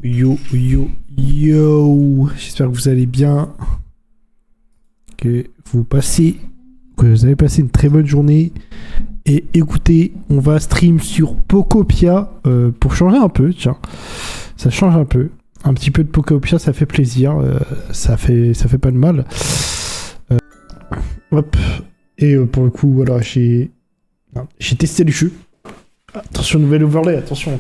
Yo. J'espère que vous allez bien. Que vous avez passé une très bonne journée. Et écoutez, on va stream sur Pokopia pour changer un peu, tiens. Ça change un peu. Un petit peu de Pokopia, ça fait plaisir. Ça fait pas de mal. Hop. Et pour le coup, voilà, j'ai testé les jeux. Attention, nouvel overlay, attention.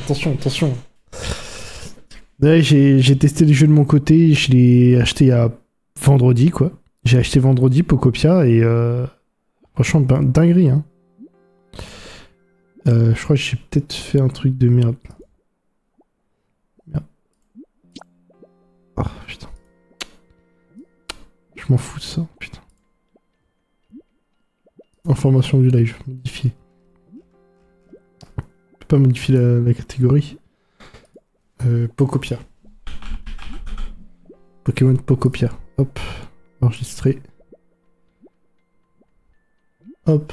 Ouais, j'ai testé les jeux de mon côté, je l'ai acheté à vendredi, quoi. J'ai acheté vendredi Pokopia et franchement, dinguerie, hein. Je crois que j'ai peut-être fait un truc de merde. Oh, putain. Je m'en fous de ça, putain. Information du live, modifier. Je peux pas modifier la catégorie. Pokopia. Pokémon Pokopia. Hop. Enregistrer. Hop.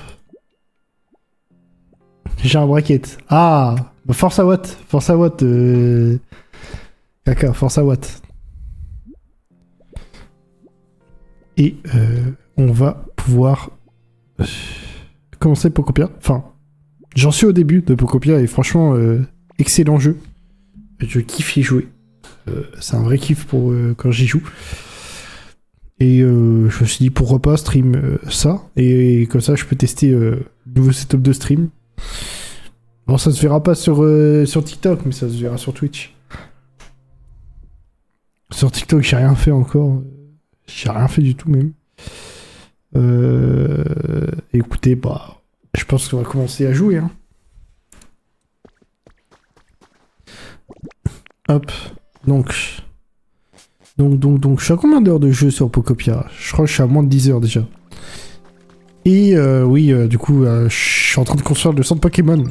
J'ai un bracket. Ah bah Force à Watt. Caca, Force à Watt. Et on va pouvoir commencer Pokopia. Enfin, j'en suis au début de Pokopia et franchement, excellent jeu. Je kiffe y jouer. C'est un vrai kiff pour quand j'y joue. Et je me suis dit pourquoi pas stream ça. Et comme ça, je peux tester le nouveau setup de stream. Bon, ça se verra pas sur TikTok, mais ça se verra sur Twitch. Sur TikTok, j'ai rien fait encore. J'ai rien fait du tout même. Écoutez, bah, je pense qu'on va commencer à jouer, hein. Hop, donc, je suis à combien d'heures de jeu sur Pokopia? Je crois que je suis à moins de 10 heures déjà. Et oui, du coup, je suis en train de construire le centre Pokémon.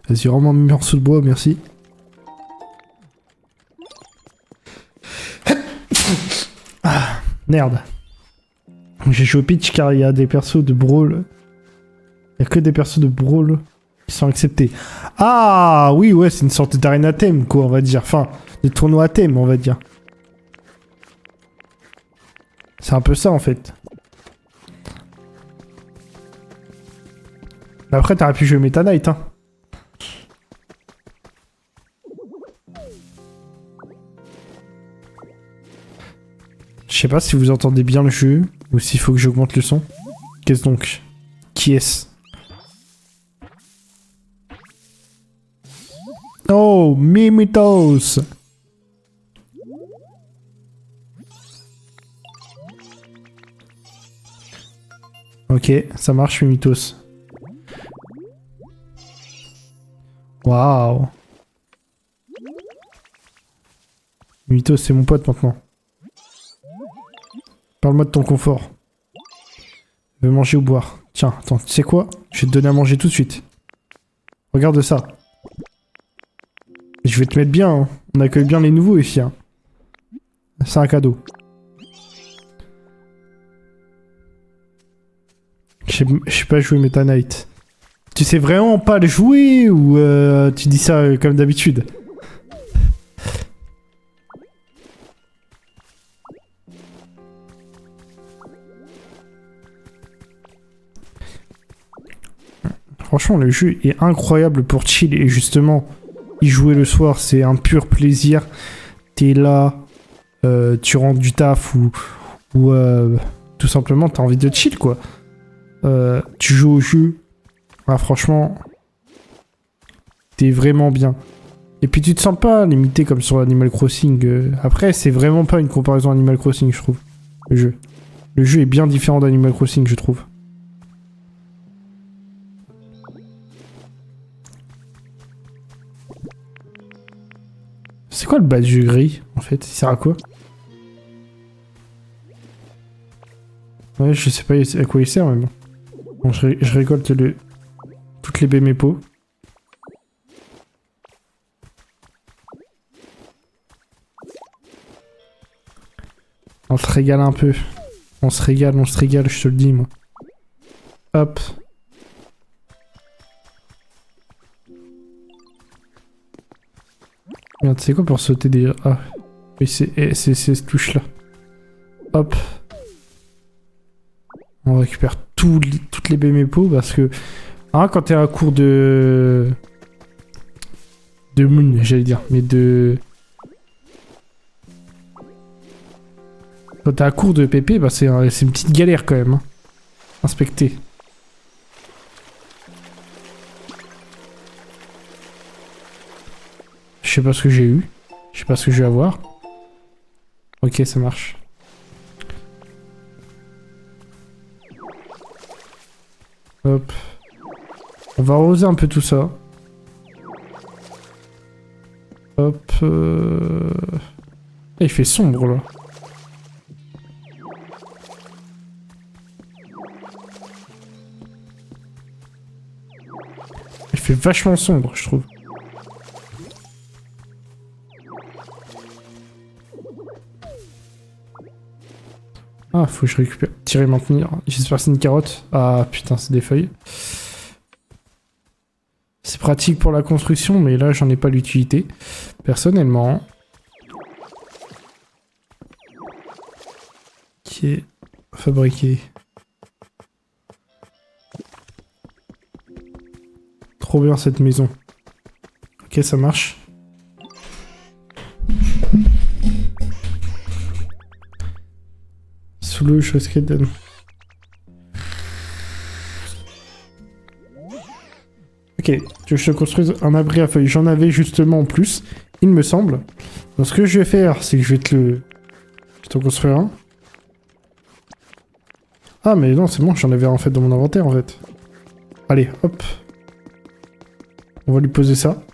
Vas-y, vraiment un morceau de bois, merci. Ah, merde. J'ai joué Peach car il y a des persos de Brawl. Il y a que des persos de Brawl qui sont acceptés. Ah oui, ouais, c'est une sorte d'arène à thème, quoi, on va dire. Enfin, des tournois à thème, on va dire. C'est un peu ça, en fait. Après, t'aurais pu jouer Meta Knight, hein. Je sais pas si vous entendez bien le jeu, ou s'il faut que j'augmente le son. Qu'est-ce donc? Qui est-ce? Oh, Mimitos! Ok, ça marche, Mimitos. Waouh! Mimitos, c'est mon pote maintenant. Parle-moi de ton confort. Veux manger ou boire? Tiens, attends, tu sais quoi? Je vais te donner à manger tout de suite. Regarde ça. Je vais te mettre bien, hein. On accueille bien les nouveaux ici, hein. C'est un cadeau. Je sais pas jouer Meta Knight. Tu sais vraiment pas le jouer ou tu dis ça comme d'habitude? Franchement, le jeu est incroyable pour chill et justement, y jouer le soir, c'est un pur plaisir. T'es là, tu rentres du taf ou tout simplement t'as envie de chill, quoi. Tu joues au jeu. Ah, franchement, t'es vraiment bien. Et puis tu te sens pas limité comme sur Animal Crossing. Après, c'est vraiment pas une comparaison Animal Crossing, je trouve, le jeu. Le jeu est bien différent d'Animal Crossing, je trouve. C'est quoi le badge gris, en fait? Il sert à quoi? Ouais, je sais pas à quoi il sert, mais bon. Bon, je récolte toutes les bémépos. On se régale un peu. On se régale, je te le dis, moi. Hop. Regarde, c'est quoi pour sauter déjà? Ah, oui, c'est cette touche-là. Hop. On récupère toutes les BMPO parce que... Ah, quand t'es à court de Moon, j'allais dire, mais de... Quand t'es à court de PP, bah c'est une petite galère quand même. Hein. Inspecter. Je sais pas ce que j'ai eu. Je sais pas ce que je vais avoir. Ok, ça marche. Hop. On va arroser un peu tout ça. Hop. Il fait sombre là. Il fait vachement sombre, je trouve. Ah, faut que je récupère. Tirer, maintenir. J'espère que c'est une carotte. Ah putain, c'est des feuilles. C'est pratique pour la construction, mais là, j'en ai pas l'utilité. Personnellement. Qui est fabriqué. Trop bien cette maison. Ok, ça marche. Sous l'eau, je risquerais de... Ok, tu veux que je te construise un abri à feuilles. J'en avais justement en plus, il me semble. Donc ce que je vais faire, c'est que je vais t'en construire un. Ah mais non, c'est bon, j'en avais en fait dans mon inventaire en fait. Allez, hop. On va lui poser ça.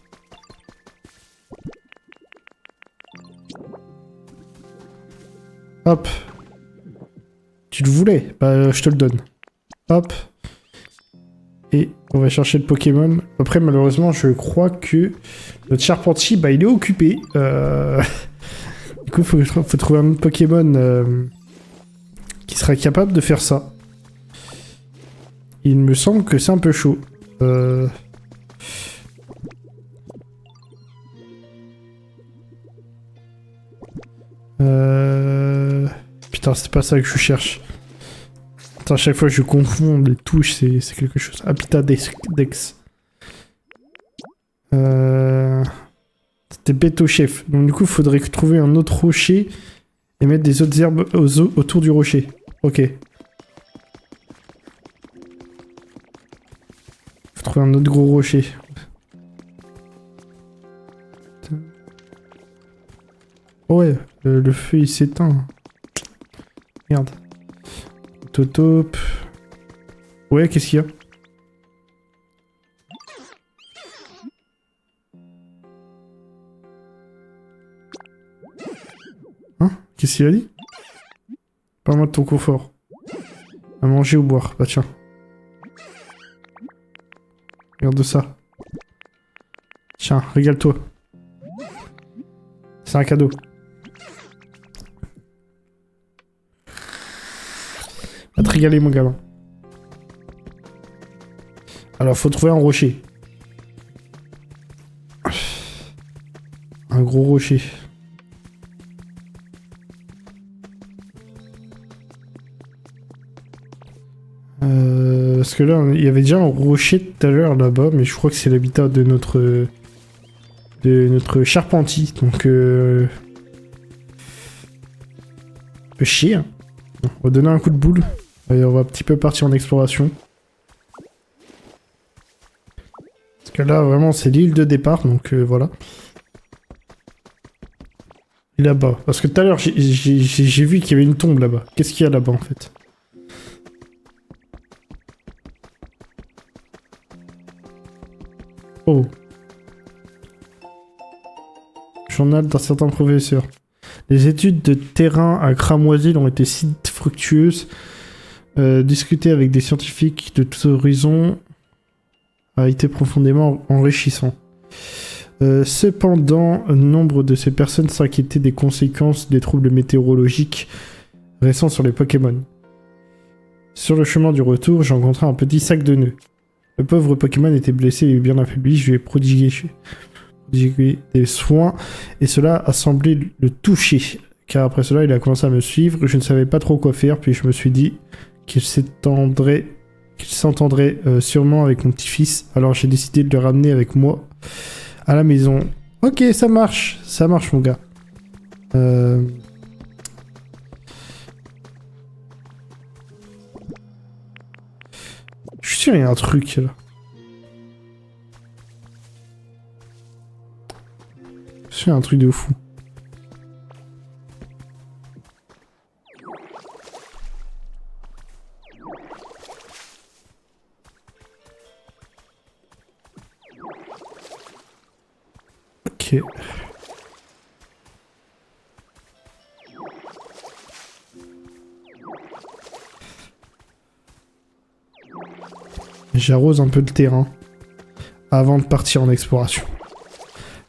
Hop. Tu le voulais? Bah je te le donne. Hop. Et on va chercher le Pokémon. Après, malheureusement, je crois que notre Charpentier, bah, il est occupé. Du coup, faut trouver un autre Pokémon qui sera capable de faire ça. Il me semble que c'est un peu chaud. Putain, c'est pas ça que je cherche. À chaque fois je confonds les touches, c'est quelque chose. Apitadex. C'était Beto Chef. Donc du coup, il faudrait trouver un autre rocher et mettre des autres herbes autour du rocher. Ok. Faut trouver un autre gros rocher. Oh ouais, le feu il s'éteint. Merde. Top. Ouais, qu'est-ce qu'il y a? Hein? Qu'est-ce qu'il a dit? Parle-moi de ton confort. À manger ou boire. Bah tiens. Regarde ça. Tiens, régale-toi. C'est un cadeau. Va te régaler, mon gamin. Alors, faut trouver un rocher. Un gros rocher. Parce que là, il y avait déjà un rocher tout à l'heure là-bas, mais je crois que c'est l'habitat de notre charpentier. Donc, peut chier. Hein. On va donner un coup de boule. Et on va un petit peu partir en exploration. Parce que là, vraiment, c'est l'île de départ, donc voilà. Et là-bas. Parce que tout à l'heure, j'ai vu qu'il y avait une tombe là-bas. Qu'est-ce qu'il y a là-bas, en fait? Oh. Journal d'un certain professeur. Les études de terrain à Cramoisil ont été si fructueuses. Discuter avec des scientifiques de tous horizons a été profondément enrichissant. Cependant, nombre de ces personnes s'inquiétaient des conséquences des troubles météorologiques récents sur les Pokémon. Sur le chemin du retour, j'ai rencontré un petit sac de nœuds. Le pauvre Pokémon était blessé et bien affaibli, je lui ai prodigué prodiguer des soins, et cela a semblé le toucher. Car après cela, il a commencé à me suivre. Je ne savais pas trop quoi faire, puis je me suis dit qu'il s'entendrait sûrement avec mon petit-fils. Alors j'ai décidé de le ramener avec moi à la maison. Ok, ça marche mon gars. Je suis sûr il y a un truc là. Je suis sûr il y a un truc de fou. Ok. J'arrose un peu le terrain avant de partir en exploration.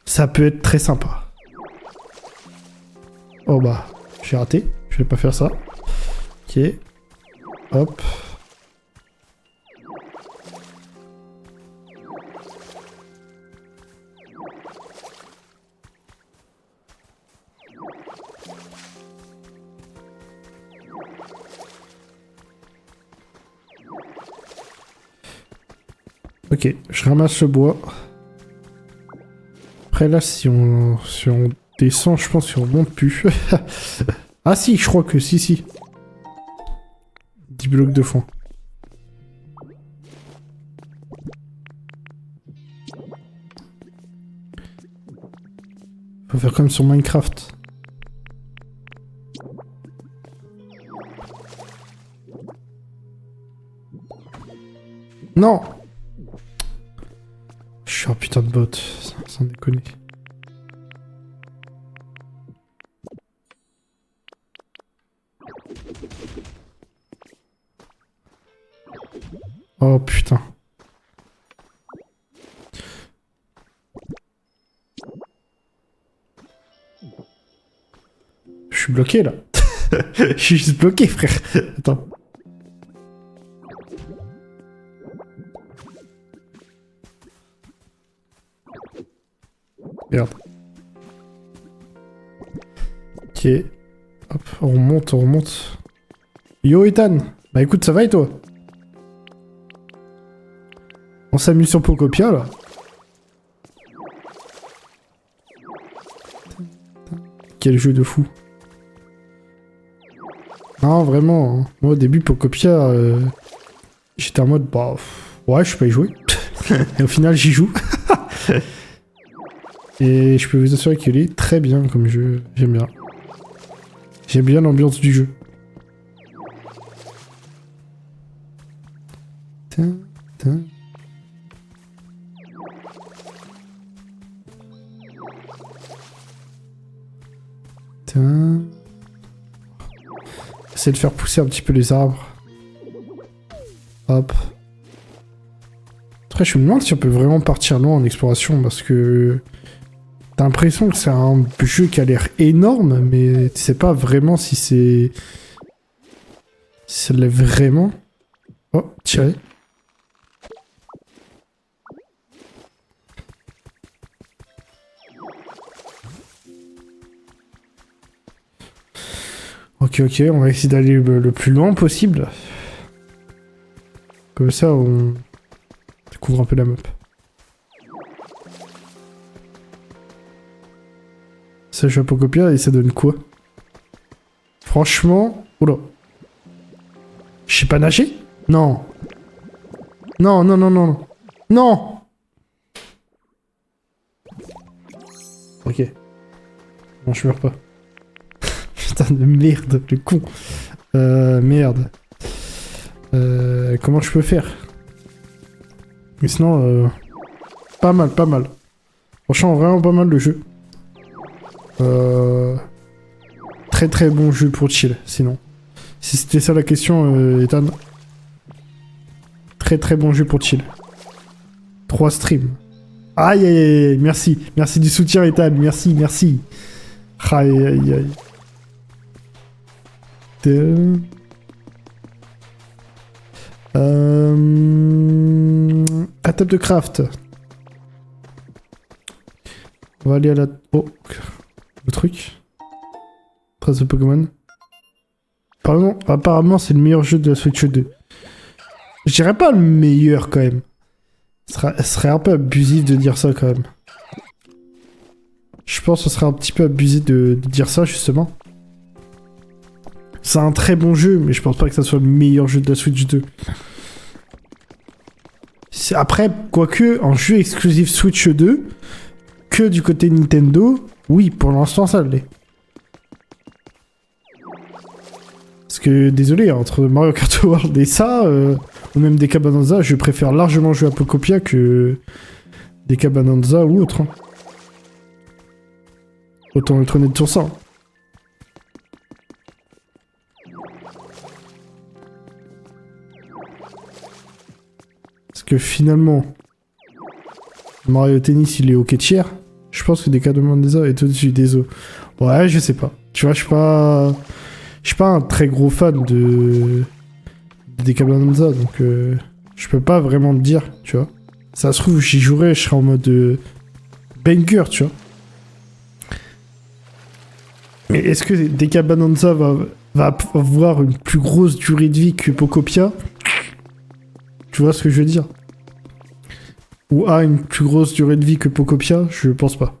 Ça peut être très sympa. Oh bah, j'ai raté. Je vais pas faire ça. Ok. Hop. Ok, je ramasse le bois. Après là, si on descend, je pense qu'on monte plus. Ah si, je crois que si. 10 blocs de fond. Faut faire comme sur Minecraft. Non! Je suis un putain de bot, sans déconner. Oh putain. Je suis bloqué là. Je suis juste bloqué frère. Attends. Merde. Ok. Hop, on remonte. Yo Ethan. Bah écoute, ça va et toi? On s'amuse sur Pocopia là. Quel jeu de fou. Non, vraiment. Hein. Moi au début, Pocopia, j'étais en mode, bah, ouais, je peux y jouer. Et au final, j'y joue. Et je peux vous assurer qu'il est très bien comme jeu. J'aime bien. J'aime bien l'ambiance du jeu. Essayer de faire pousser un petit peu les arbres. Hop. Après, je me demande si on peut vraiment partir loin en exploration parce que t'as l'impression que c'est un jeu qui a l'air énorme, mais tu sais pas vraiment si c'est. Si ça l'est vraiment. Oh, tiré. Ok, on va essayer d'aller le plus loin possible. Comme ça, on découvre un peu la map. Ça, je vais à Pocopia et ça donne quoi? Franchement... Oula. Je sais pas nager? Non. Non. Non. Ok. Non, je meurs pas. Putain de merde, le con. Merde. Comment je peux faire? Mais sinon, pas mal. Franchement, vraiment pas mal le jeu. Très bon jeu pour chill, sinon. Si c'était ça la question, Ethan. Très bon jeu pour chill. 3 streams. Aïe, merci. Merci du soutien, Ethan. Merci. Aïe. À table de craft. On va aller à la... Oh, le truc. Trace de Pokémon. Apparemment, c'est le meilleur jeu de la Switch 2. Je dirais pas le meilleur, quand même. Ce serait un peu abusif de dire ça, quand même. Je pense que ce serait un petit peu abusé de dire ça, justement. C'est un très bon jeu, mais je pense pas que ça soit le meilleur jeu de la Switch 2. Après, quoique, en jeu exclusif Switch 2, que du côté Nintendo, oui, pour l'instant, ça l'est. Parce que, désolé, entre Mario Kart World et ça, ou même des Bonanza, je préfère largement jouer à Pokopia que des Bonanza ou autre. Hein. Autant être honnête sur ça. Hein. Parce que finalement, Mario Tennis, il est au quai de tiers. Je pense que des Bonanza est au-dessus des eaux. Ouais, je sais pas. Tu vois, je suis pas un très gros fan de DK Bonanza, donc je peux pas vraiment te dire, tu vois. Ça se trouve, j'y jouerais, je serais en mode banger, tu vois. Mais est-ce que DK Bonanza va avoir une plus grosse durée de vie que Pokopia? Tu vois ce que je veux dire? Ou a une plus grosse durée de vie que Pokopia? Je pense pas.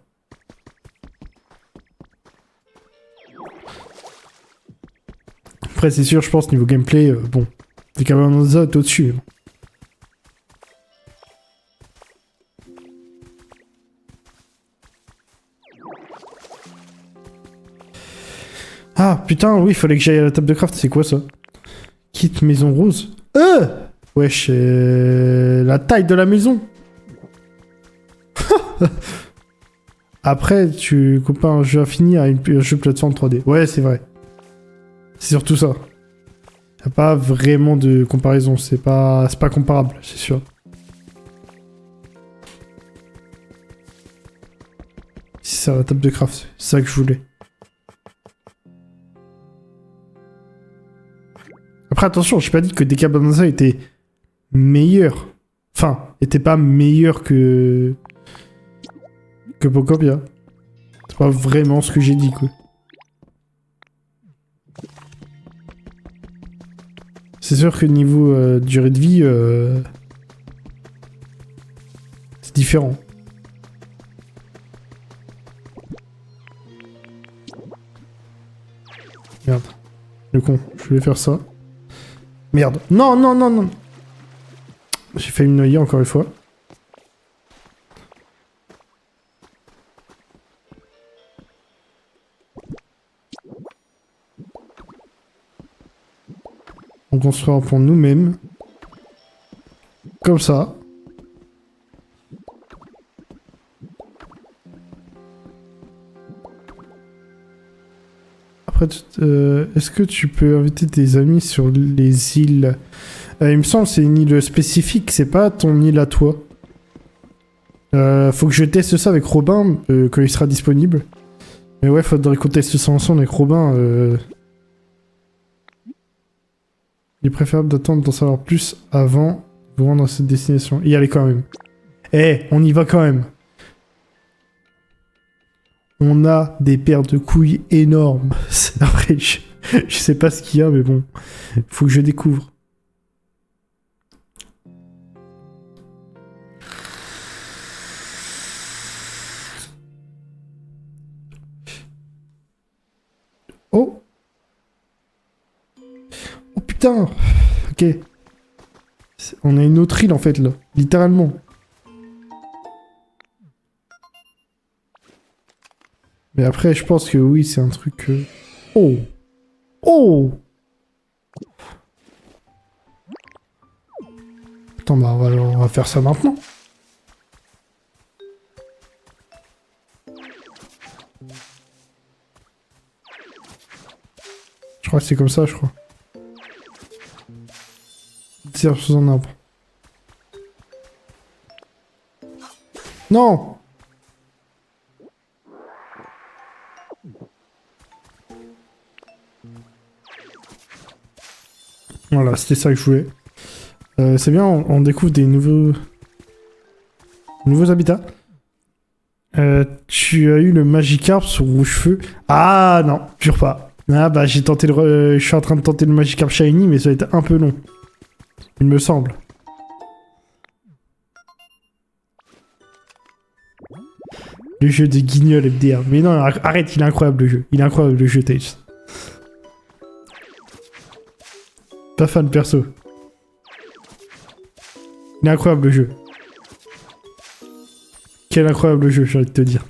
Après, c'est sûr, je pense, niveau gameplay, bon, des Bonanza est au-dessus. Ah, putain, oui, il fallait que j'aille à la table de craft, c'est quoi ça? Kit maison rose. Wesh, la taille de la maison. Après, tu compares un jeu infini à un jeu plateforme 3D. Ouais, c'est vrai. C'est surtout ça. Y a pas vraiment de comparaison. C'est pas comparable, c'est sûr. Si c'est à la table de craft, c'est ça que je voulais. Après, attention, j'ai pas dit que DK Bonanza était meilleur. Enfin, était pas meilleur que Pokopia. C'est pas vraiment ce que j'ai dit, quoi. C'est sûr que niveau durée de vie, c'est différent. Merde. Le con, je voulais faire ça. Merde. Non, non, non, non. J'ai failli me noyer encore une fois. On construira pour nous-mêmes. Comme ça. Après, est-ce que tu peux inviter tes amis sur les îles? Il me semble que c'est une île spécifique, c'est pas ton île à toi. Faut que je teste ça avec Robin quand il sera disponible. Mais ouais, faudrait qu'on teste ça ensemble avec Robin. Il est préférable d'attendre d'en savoir plus avant de vous rendre à cette destination. Y aller quand même. Eh, on y va quand même. On a des paires de couilles énormes. Après, je sais pas ce qu'il y a, mais bon. Faut que je découvre. Oh! Oh putain! Ok. On a une autre île en fait là. Littéralement. Mais après, je pense que oui, c'est un truc... Oh! Oh! Attends, bah on va faire ça maintenant. Je crois que c'est comme ça, je crois. Tire sous un arbre. Non! Voilà, c'était ça que je voulais. C'est bien, on découvre des nouveaux habitats. tu as eu le Magikarp sur Rouge-Feu. Ah non, jure pas. Ah bah j'ai tenté je suis en train de tenter le Magikarp Shiny, mais ça va être un peu long. Il me semble. Le jeu de Guignol MDR. Mais non, arrête, il est incroyable le jeu. Il est incroyable le jeu, Tails. Pas fan perso. Il est incroyable le jeu. Quel incroyable jeu, j'ai envie de te dire.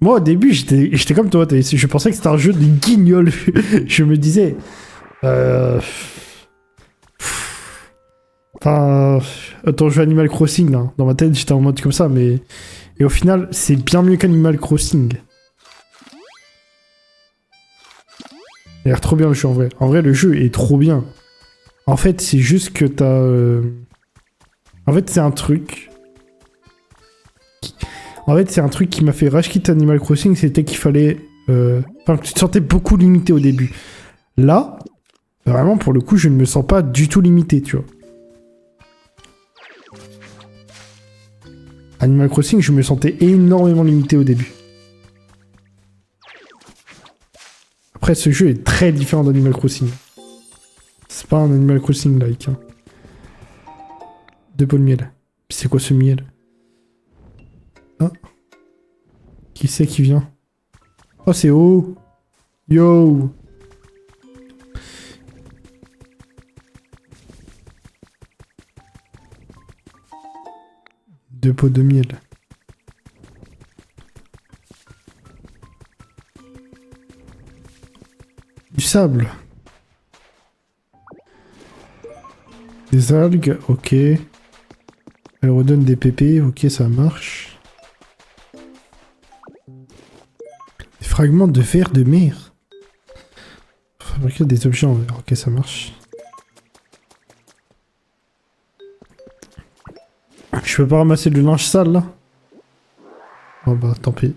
Moi, au début, j'étais comme toi. Je pensais que c'était un jeu de guignol. Je me disais... Enfin... Autant jouer Animal Crossing, là. Dans ma tête, j'étais en mode comme ça, mais... Et au final, c'est bien mieux qu'Animal Crossing. Il a l'air trop bien, le jeu, en vrai. En vrai, le jeu est trop bien. En fait, c'est juste que t'as... En fait, c'est un truc... En fait, c'est un truc qui m'a fait rage quitter Animal Crossing, c'était qu'il fallait... Enfin, tu te sentais beaucoup limité au début. Là, vraiment, pour le coup, je ne me sens pas du tout limité, tu vois. Animal Crossing, je me sentais énormément limité au début. Après, ce jeu est très différent d'Animal Crossing. C'est pas un Animal Crossing-like. Hein. 2 pots de miel. C'est quoi ce miel? Ah. Qui c'est qui vient? Oh, c'est O. Yo. Deux pots de miel. Du sable. Des algues, ok. Elle redonne des pépés, ok, ça marche. Des fragments de verre de mer. Fabriquer des objets en verre, ok, ça marche. Je peux pas ramasser le linge sale là? Oh bah tant pis.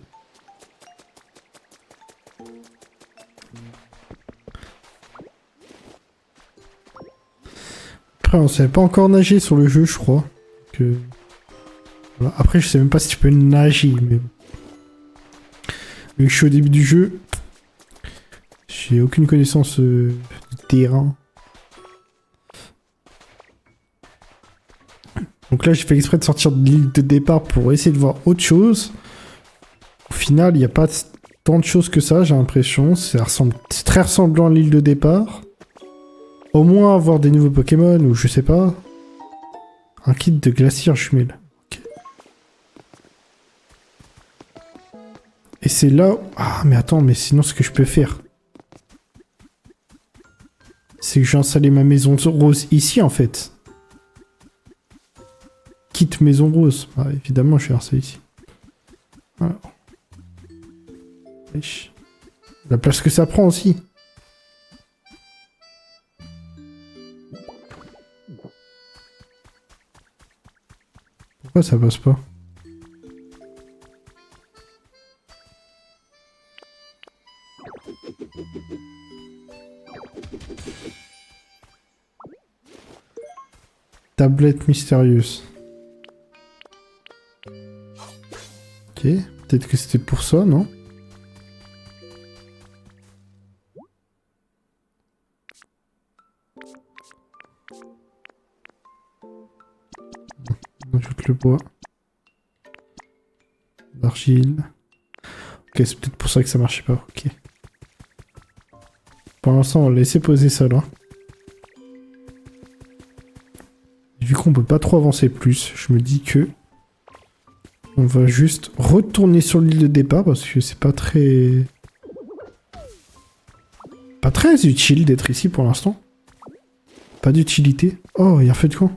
Après on savait pas encore nager sur le jeu je crois. Que... Voilà. Après je sais même pas si tu peux nager mais... Vu que je suis au début du jeu, j'ai aucune connaissance du terrain. Donc là, j'ai fait exprès de sortir de l'île de départ pour essayer de voir autre chose. Au final, il n'y a pas tant de choses que ça, j'ai l'impression. C'est très ressemblant à l'île de départ. Au moins avoir des nouveaux Pokémon, ou je sais pas. Un kit de glacier jumelle. Okay. Et c'est là... Ah, mais attends, mais sinon, ce que je peux faire... C'est que j'ai installé ma maison rose ici, en fait. Kit maison rose. Ah, évidemment, je vais faire ça ici. Voilà. La place que ça prend aussi. Pourquoi ça passe pas? Tablette mystérieuse. Ok, peut-être que c'était pour ça, non? On ajoute le bois. L'argile. Ok, c'est peut-être pour ça que ça marchait pas, ok. Pour l'instant, on va laisser poser ça là. Vu qu'on peut pas trop avancer plus, je me dis que... On va juste retourner sur l'île de départ parce que c'est pas très... Pas très utile d'être ici pour l'instant. Pas d'utilité. Oh, il y a un feu de camp.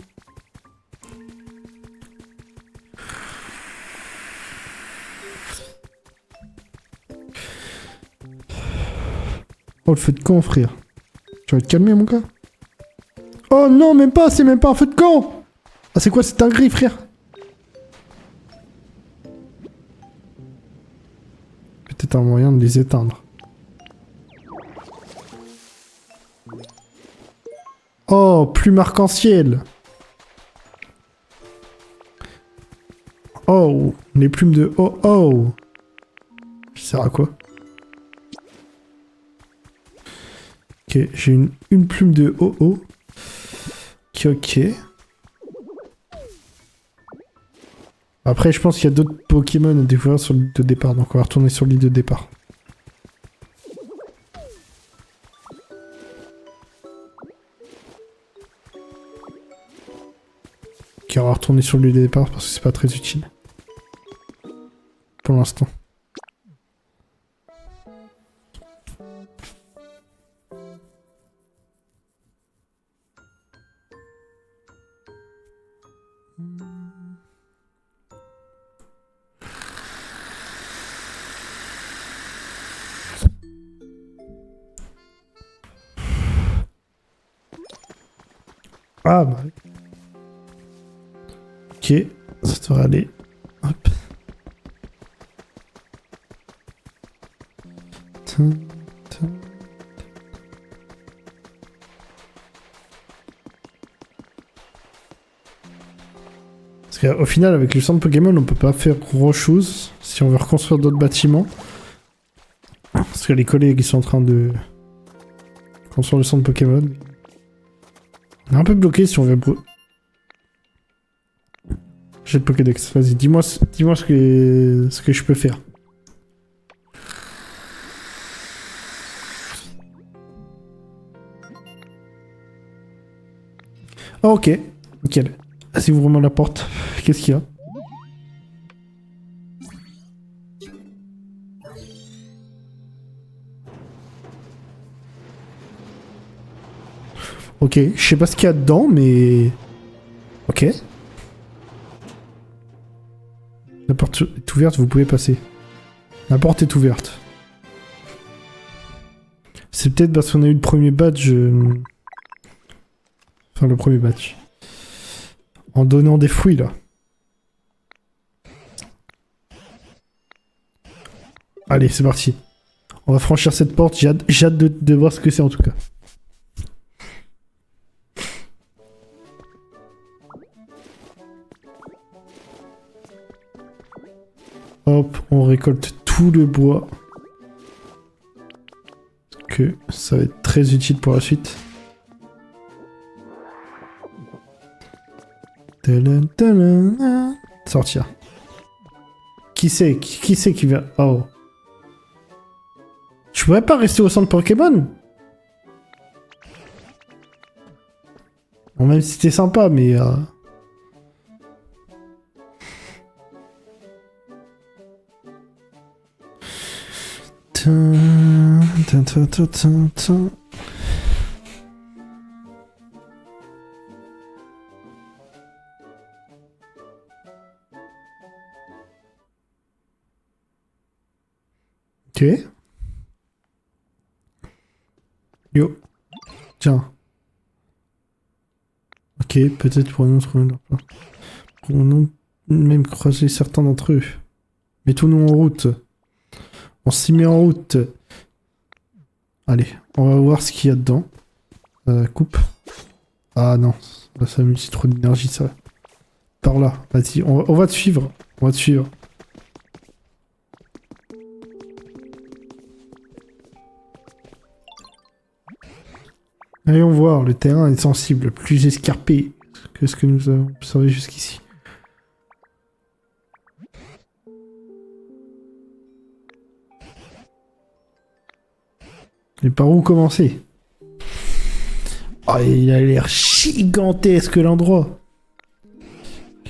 Oh, le feu de camp, frère. Tu vas te calmer, mon gars. Oh non, même pas, c'est même pas un feu de camp. Ah, c'est quoi cette dinguerie, frère? Peut-être un moyen de les éteindre. Oh, plume arc-en-ciel. Oh, les plumes de oh oh. Ça sert à quoi? Ok, j'ai une plume de oh oh. Ok. Après, je pense qu'il y a d'autres Pokémon à découvrir sur l'île de départ, donc on va retourner sur l'île de départ. Ok, on va retourner sur l'île de départ parce que c'est pas très utile. Pour l'instant. Ah bah. Ok, ça devrait aller. Hop. Tin, tin. Parce qu'au final, avec le centre Pokémon, on peut pas faire grand chose si on veut reconstruire d'autres bâtiments. Parce que les collègues ils sont en train de construire le centre Pokémon. On est un peu bloqué si on veut. J'ai le Pokédex. Vas-y, dis-moi ce que je peux faire. Oh, ok. Nickel. Vas-y, ouvre-moi la porte. Qu'est-ce qu'il y a? Ok, je sais pas ce qu'il y a dedans, mais... Ok. La porte est ouverte, vous pouvez passer. La porte est ouverte. C'est peut-être parce qu'on a eu le premier badge... Enfin, le premier badge. En donnant des fruits, là. Allez, c'est parti. On va franchir cette porte. J'ai hâte de voir ce que c'est, en tout cas. Hop, on récolte tout le bois. Que ça va être très utile pour la suite. Sortir. Qui c'est qui vient? Oh. Je pourrais pas rester au centre Pokémon? Bon, même si c'était sympa, mais... Ok. Yo. Tiens. Ok, peut-être pourrions-nous trouver leur plan. Pourrions-nous même croiser certains d'entre eux. Mettons-nous en route. On s'y met en route. Allez, on va voir ce qu'il y a dedans. Coupe. Ah non, ça m'utilise trop d'énergie ça. Par là, vas-y, on va te suivre. On va te suivre. Allons voir, le terrain est sensible, plus escarpé que ce que nous avons observé jusqu'ici. Et par où commencer? Oh, il a l'air gigantesque l'endroit.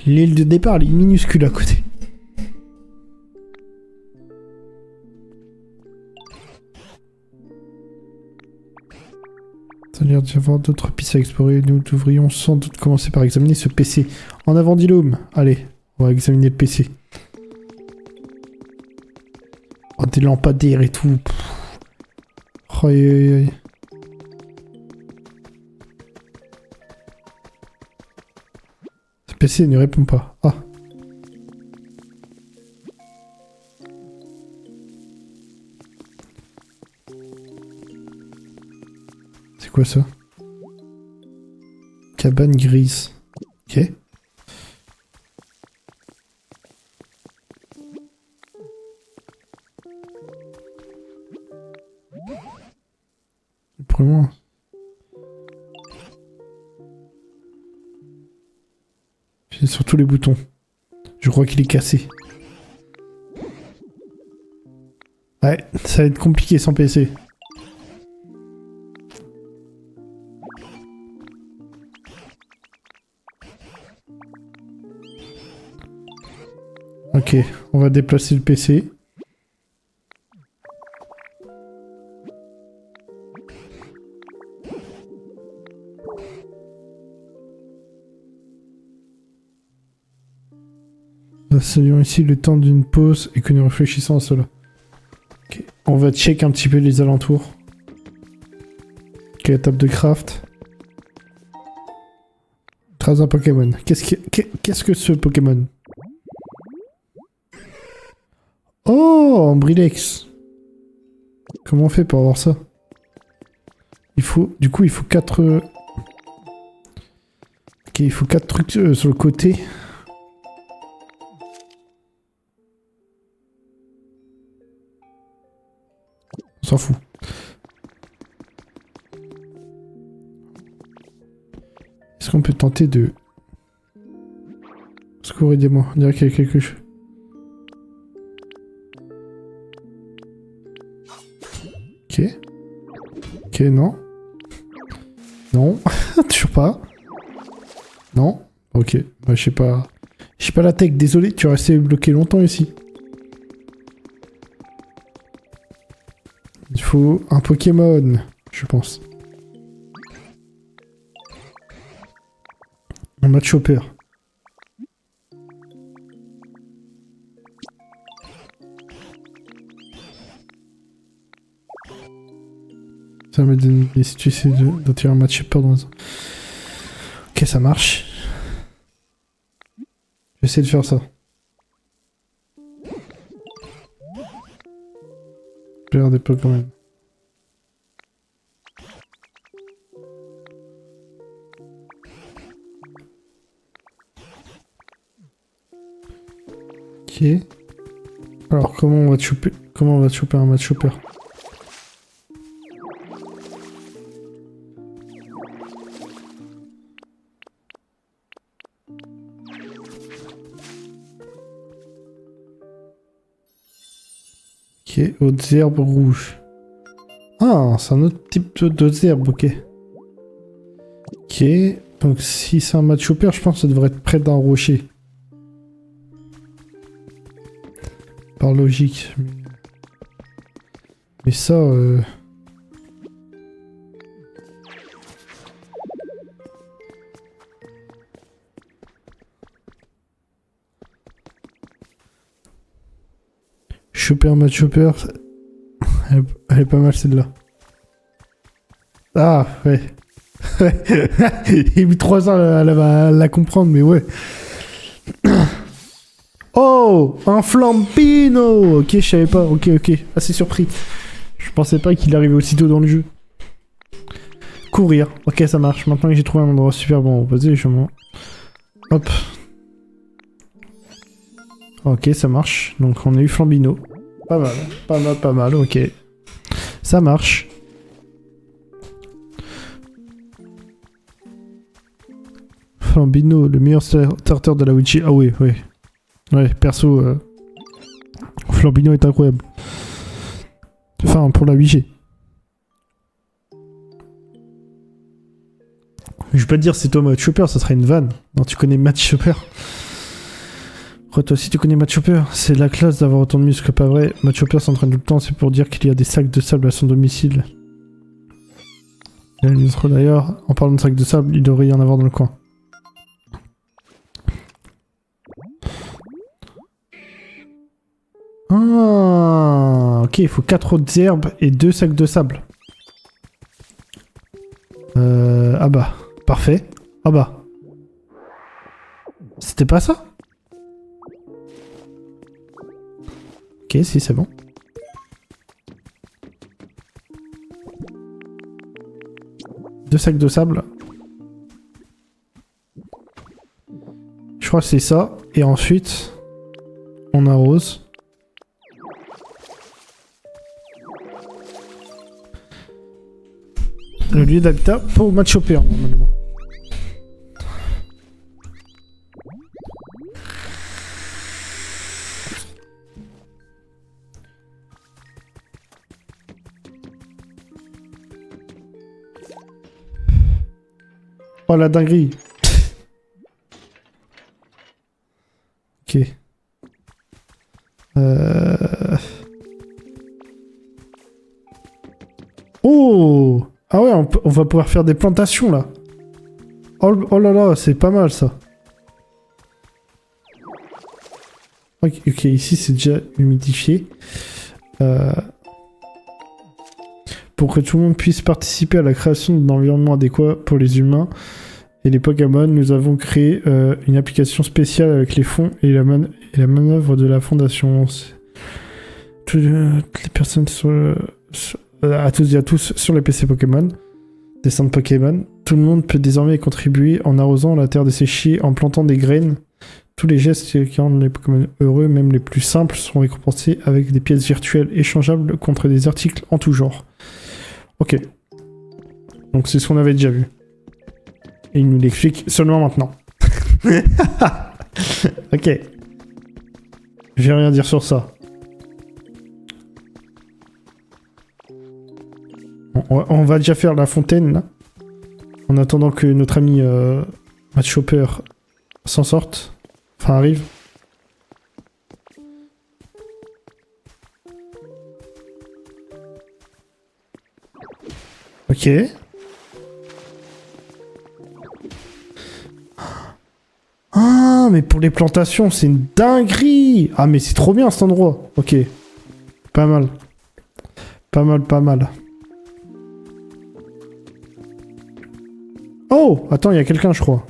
L'île de départ, elle est minuscule à côté. Ça a l'air d'y avoir d'autres pistes à explorer. Nous devrions sans doute commencer par examiner ce PC. En avant, Dilome. Allez, on va examiner le PC. Oh, des lampadaires et tout. Oh, aïe, aïe, aïe. Ce PC ne répond pas. Ah. C'est quoi ça? Cabane grise. Ok. Vraiment. J'ai sur tous les boutons. Je crois qu'il est cassé. Ouais, ça va être compliqué sans PC. Ok, on va déplacer le PC. Nous saluons ici le temps d'une pause et que nous réfléchissons à cela. Ok, on va check un petit peu les alentours. Ok, la table de craft. Trace un Pokémon. Qu'est-ce que ce Pokémon? Oh, un Brilex. Comment on fait pour avoir ça? Du coup, il faut 4... Ok, il faut 4 trucs sur le côté. On s'en fout. Est-ce qu'on peut tenter de... Secours, aidez-moi. On dirait qu'il y a quelque chose. Ok. Ok, non. Non. Toujours pas. Non. Ok. Bah, je sais pas. Je sais pas la tech, désolé. Tu es resté bloqué longtemps ici. Il faut un Pokémon, je pense. Un match chopper. Ça me donne si tu essaies d'attirer un match chopper dans un... Ok, ça marche. J'essaie de faire ça. Je vais des peu quand même. Ok. Alors comment on va choper un match chopper? Ok, autres herbes rouges. Ah, c'est un autre type d'autres herbes, ok. Ok, donc si c'est un match chopper, je pense que ça devrait être près d'un rocher. Par logique. Mais ça... Choper un match chopper... Elle est pas mal celle-là. Ah, ouais. Il a mis 3 ans à la comprendre, mais ouais. Oh, un Flambino. Ok, je savais pas. Ok. Assez surpris. Je pensais pas qu'il arrivait aussitôt dans le jeu. Courir. Ok, ça marche. Maintenant que j'ai trouvé un endroit super bon, vas-y, je m'en... Hop. Ok, ça marche. Donc on a eu Flambino. Pas mal, ok. Ça marche. Flambino, le meilleur starter de la Witchy. Ah oui. Ouais, perso, Flambino est incroyable. Enfin, pour la 8G. Je vais pas te dire c'est toi Match Chopper, ça serait une vanne. Non, tu connais Match Chopper. Toi aussi tu connais Match Chopper. C'est la classe d'avoir autant de muscles, pas vrai. Match Chopper s'entraîne tout le temps, c'est pour dire qu'il y a des sacs de sable à son domicile. D'ailleurs, en parlant de sacs de sable, il devrait y en avoir dans le coin. Ah, ok, il faut 4 autres herbes et 2 sacs de sable. Ah bah, parfait. Ah bah. C'était pas ça? Ok, si, c'est bon. Deux sacs de sable. Je crois que c'est ça. Et ensuite, on arrose. le lieu d'habitat pour Machopper, normalement. Oh la dinguerie. Ok. Oh! Ah ouais, on va pouvoir faire des plantations là. Oh là là, c'est pas mal ça. Ok, ici c'est déjà humidifié. Pour que tout le monde puisse participer à la création d'un environnement adéquat pour les humains et les Pokémon, nous avons créé une application spéciale avec les fonds et la manœuvre de la fondation. Toutes les personnes à tous et à tous sur les PC Pokémon, des centres Pokémon, tout le monde peut désormais contribuer en arrosant la terre desséchée, en plantant des graines. Tous les gestes qui rendent les Pokémon heureux, même les plus simples, sont récompensés avec des pièces virtuelles échangeables contre des articles en tout genre. Ok. Donc c'est ce qu'on avait déjà vu. Et il nous l'explique seulement maintenant. Ok. Je vais rien dire sur ça. On va déjà faire la fontaine, là. En attendant que notre ami Machopper s'en sorte. Enfin, arrive. Ok. Ah, mais pour les plantations, c'est une dinguerie. Ah, mais c'est trop bien cet endroit. Ok. Pas mal. Pas mal, pas mal. Oh, attends, il y a quelqu'un, je crois.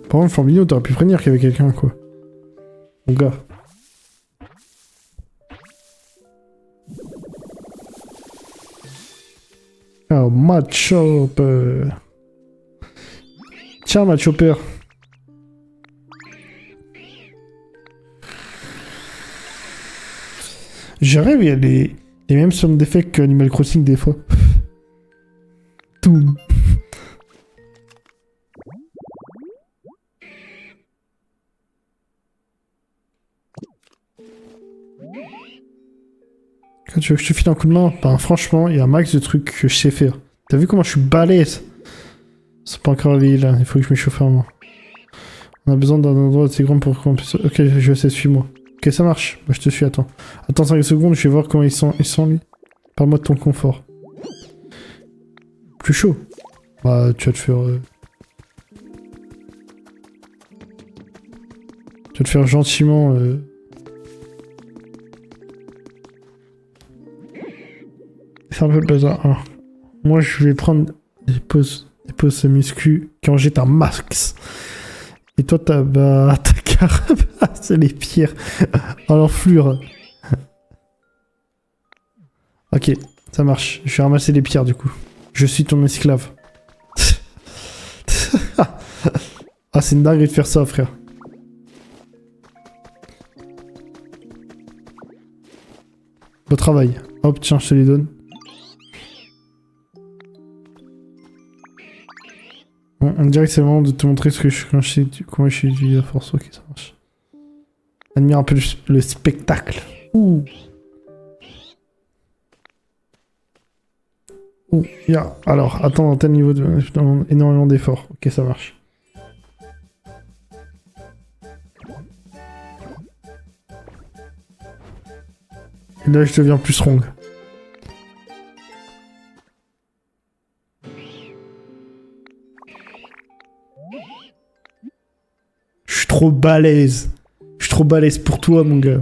Par contre, Flambino, t'aurais pu prévenir qu'il y avait quelqu'un, quoi. Mon gars. Oh, Machopper. Tiens, Machopper. Je rêve, il y a les mêmes sound d'effets que Animal Crossing des fois. Tout. Quand tu veux que je te file un coup de main, ben franchement, il y a un max de trucs que je sais faire. T'as vu comment je suis balèze? C'est pas encore les là, il faut que je m'échauffe un moment. On a besoin d'un endroit assez grand pour qu'on puisse... Ok, je sais, suis-moi. Ok, ça marche. Moi, je te suis, attends. Attends 5 secondes, je vais voir comment ils sont lui. Parle-moi de ton confort. Plus chaud. Bah, tu vas te faire... Tu vas te faire gentiment... C'est un peu le bazar. Alors, moi, je vais prendre des pauses muscu quand j'ai un max. Et toi, ta carapace, c'est les pires. En l'enflure. Ok, ça marche. Je vais ramasser les pierres, du coup. Je suis ton esclave. Ah, c'est une dinguerie de faire ça, frère. Beau travail. Hop, tiens, je te les donne. On dirait que c'est le moment de te montrer ce que comment je suis la force. Ok, ça marche. Admire un peu le spectacle. Ouh. Ouh, yeah. Alors, attends, à tel niveau de énormément d'efforts. Ok, ça marche. Et là, je deviens plus strong. Je suis trop balèze. Je suis trop balèze pour toi, mon gars.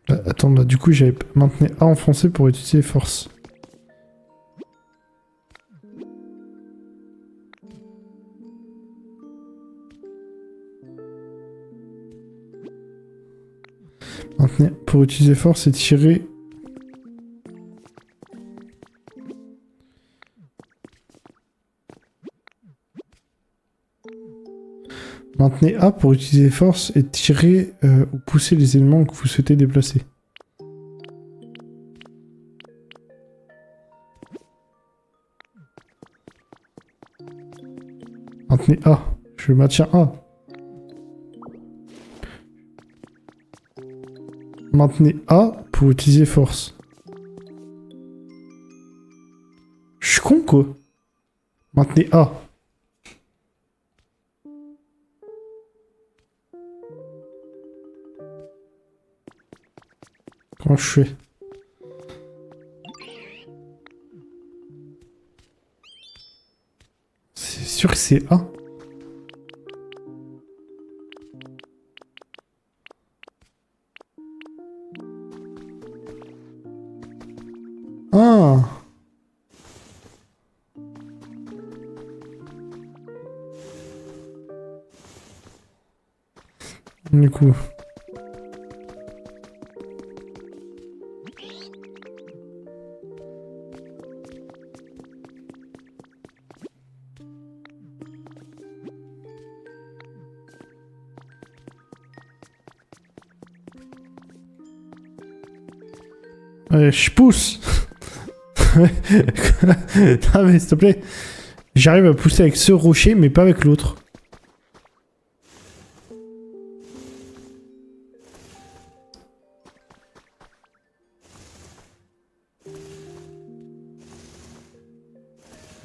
Attends, bah, du coup, j'avais maintenu A enfoncé pour utiliser force. Maintenir pour utiliser force et tirer. Maintenez A pour utiliser force et tirer ou pousser les éléments que vous souhaitez déplacer. Maintenez A. Je maintiens A. Maintenez A pour utiliser force. Je suis con quoi. Maintenez A. Comment je fais? C'est sûr que c'est A. Ah. Du coup. Je pousse. Ah mais s'il te plaît. J'arrive à pousser avec ce rocher mais pas avec l'autre.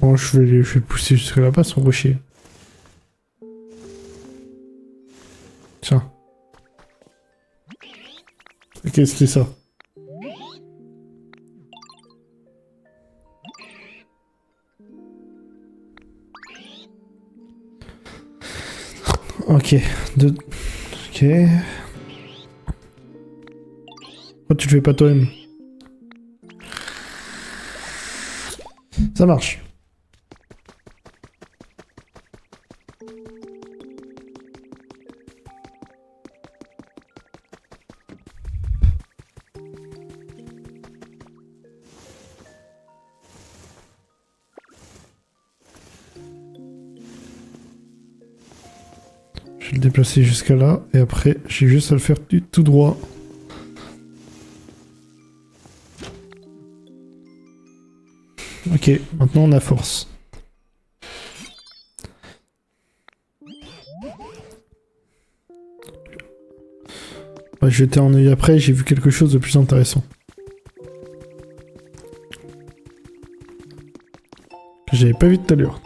Bon, je vais le pousser jusque là-bas, son rocher. Tiens. Qu'est-ce que c'est ça? Ok. Ok. Pourquoi tu le fais pas toi-même? Ça marche. Je vais le déplacer jusqu'à là, et après, j'ai juste à le faire tout droit. Ok, maintenant on a force. Ouais, je jeter un œil après, j'ai vu quelque chose de plus intéressant. Que j'avais pas vu tout à l'heure.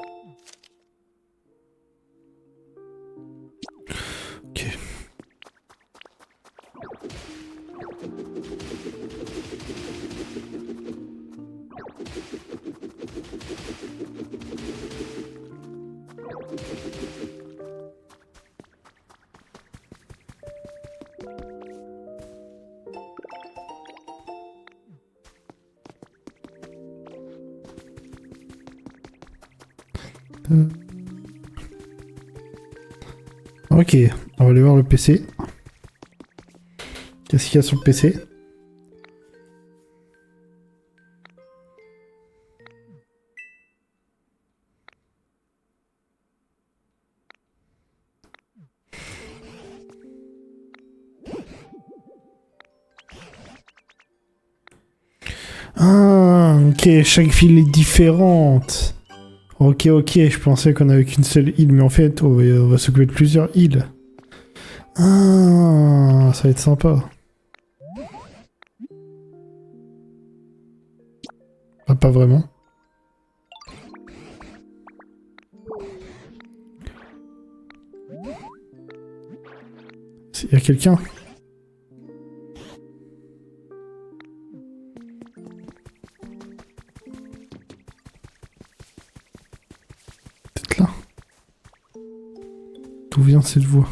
Ok. Ok, on va aller voir le PC. Qu'est-ce qu'il y a sur le PC? Ah, ok, chaque ville est différente. Ok, je pensais qu'on avait qu'une seule île, mais en fait, on va s'occuper de plusieurs îles. Ah, ça va être sympa. Ah, pas vraiment. Il y a quelqu'un? Peut-être là. D'où vient cette voix?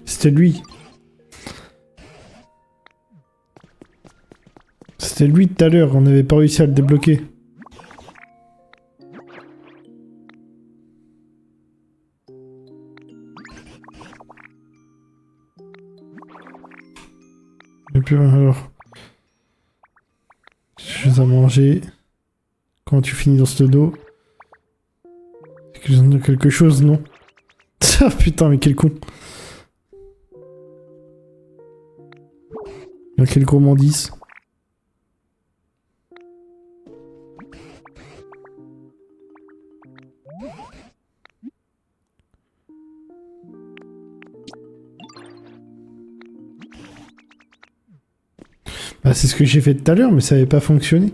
C'était lui. C'était lui tout à l'heure, on n'avait pas réussi à le débloquer. Et puis alors... Chose à manger. Quand tu finis dans ce dos, Qu'ils ont quelque chose, non? Ah putain, mais quel con. Quel gourmandise. Bah, c'est ce que j'ai fait tout à l'heure, mais ça avait pas fonctionné.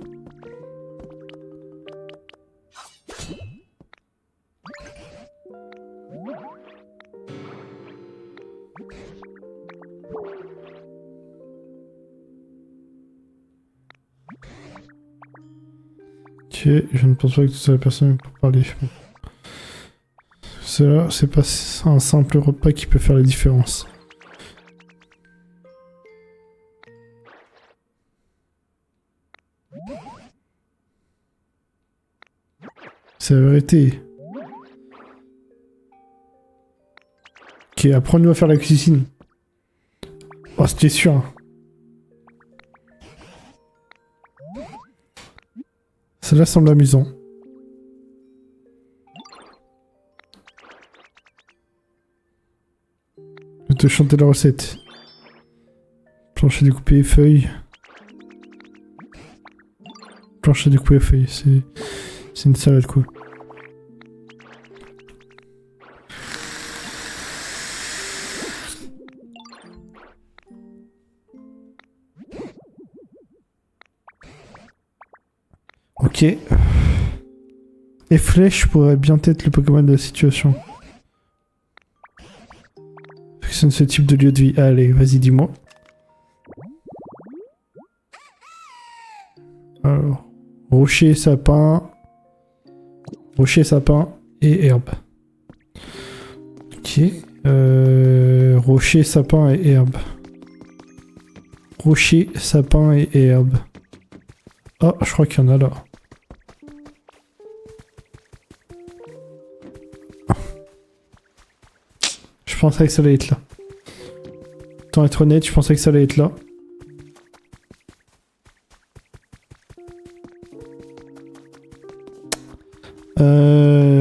Ok, je ne pense pas que tu sois la personne pour parler. Bon. Cela, c'est pas un simple repas qui peut faire la différence. C'est la vérité. Ok, apprends-nous à faire la cuisine. Oh, c'était sûr. Hein. Cela semble amusant. Je vais te chanter la recette. Plancher découpé et feuilles. Plancher découpé et feuilles, c'est une salade quoi. Ok. Et Flèche pourrait bien être le Pokémon de la situation. Fonctionne ce type de lieu de vie. Allez, vas-y, dis-moi. Alors, rocher, sapin. Rocher, sapin et herbe. Ok. Rocher, sapin et herbe. Rocher, sapin et herbe. Ah, je crois qu'il y en a là. Je pensais que ça allait être là. Tant être honnête, je pensais que ça allait être là.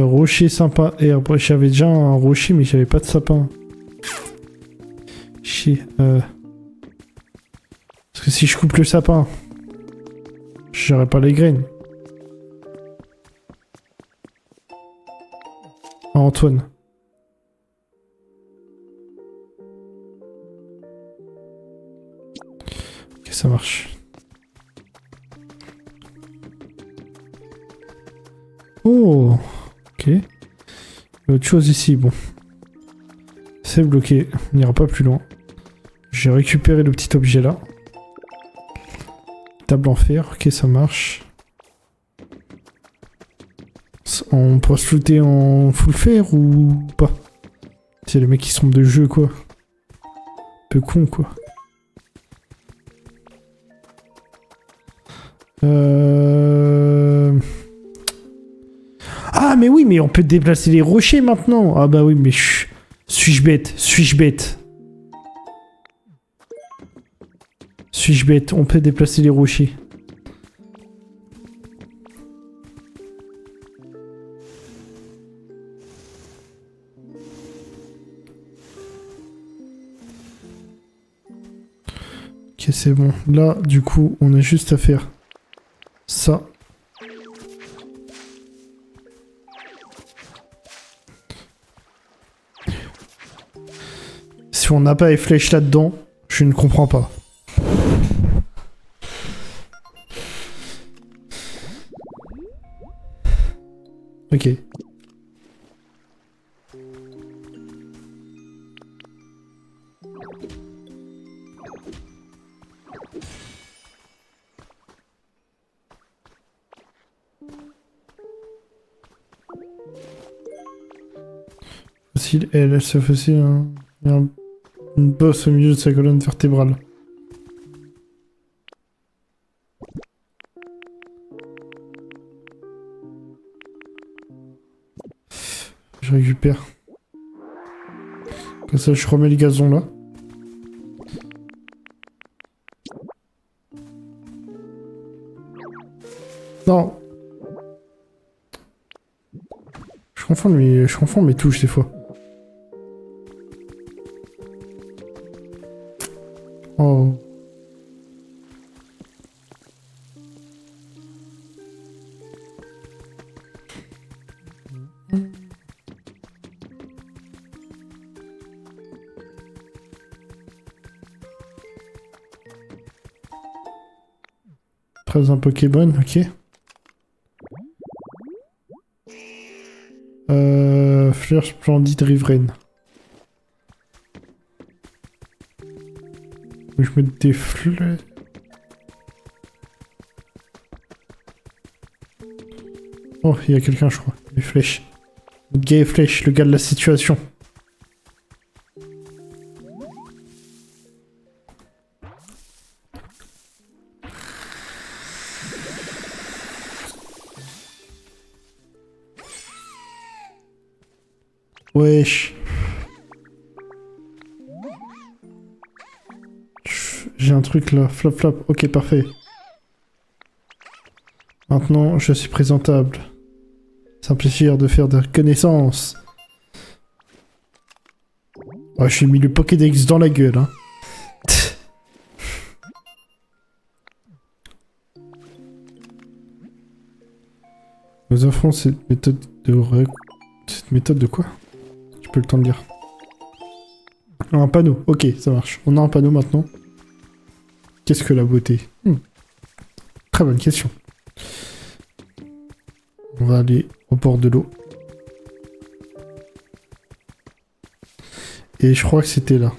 Rocher, sapin, herbe. J'avais déjà un rocher, mais j'avais pas de sapin. Chier. Parce que si je coupe le sapin, j'aurai pas les graines. Ah, Antoine. Ok, ça marche. Oh, ok. Il y a autre chose ici, bon. C'est bloqué, on n'ira pas plus loin. J'ai récupéré le petit objet là. Table en fer, ok, ça marche. On pourra se flouter en full fer ou pas? C'est les mecs qui sont de jeu quoi. Peu con quoi. Ah mais oui, mais on peut déplacer les rochers maintenant. Ah bah oui, mais suis-je bête? Suis-je bête? Suis-je bête? On peut déplacer les rochers. Ok, c'est bon. Là, du coup, on a juste à faire ça. Si on n'a pas les flèches là-dedans, je ne comprends pas. Ok. Fossile, elle se fossile, hein. Il y a une bosse au milieu de sa colonne vertébrale. Je récupère. Comme ça, je remets le gazon là. Non. Je je confonds mes touches des fois. Oh. Un Pokémon, ok. Fleur splendide riveraine. Je mets des fleurs. Oh, il y a quelqu'un, je crois. Les flèches. Le gars et flèches, le gars de la situation. Wesh. J'ai un truc là. Flop flop. Ok, parfait. Maintenant, je suis présentable. C'est un plaisir de faire des connaissances. Ouais, je suis mis le Pokédex dans la gueule, hein. Nous offrons cette méthode de Cette méthode de quoi? Je peux le temps de lire. Un panneau. Ok, ça marche. On a un panneau maintenant. Qu'est-ce que la beauté? Très bonne question. On va aller au bord de l'eau. Et je crois que c'était là.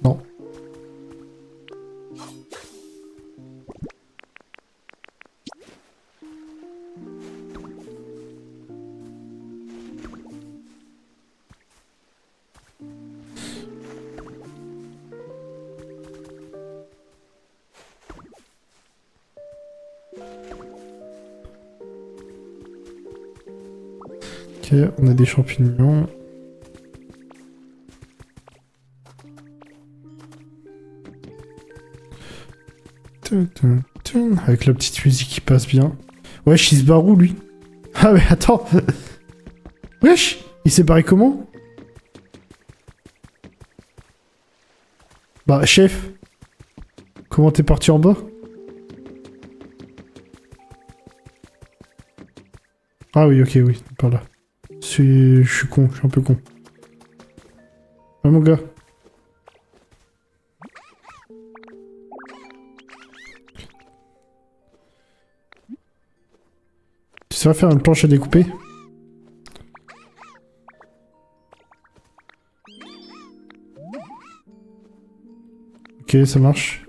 Non. Ok, on a des champignons. Avec la petite musique qui passe bien. Wesh, il se barre où, lui? Ah mais attends. Wesh, il s'est barré comment? Bah, chef. Comment t'es parti en bas? Ah oui, ok, oui, par là. Je suis con, je suis un peu con. Ah mon gars. Tu sais faire une planche à découper? Ok, ça marche.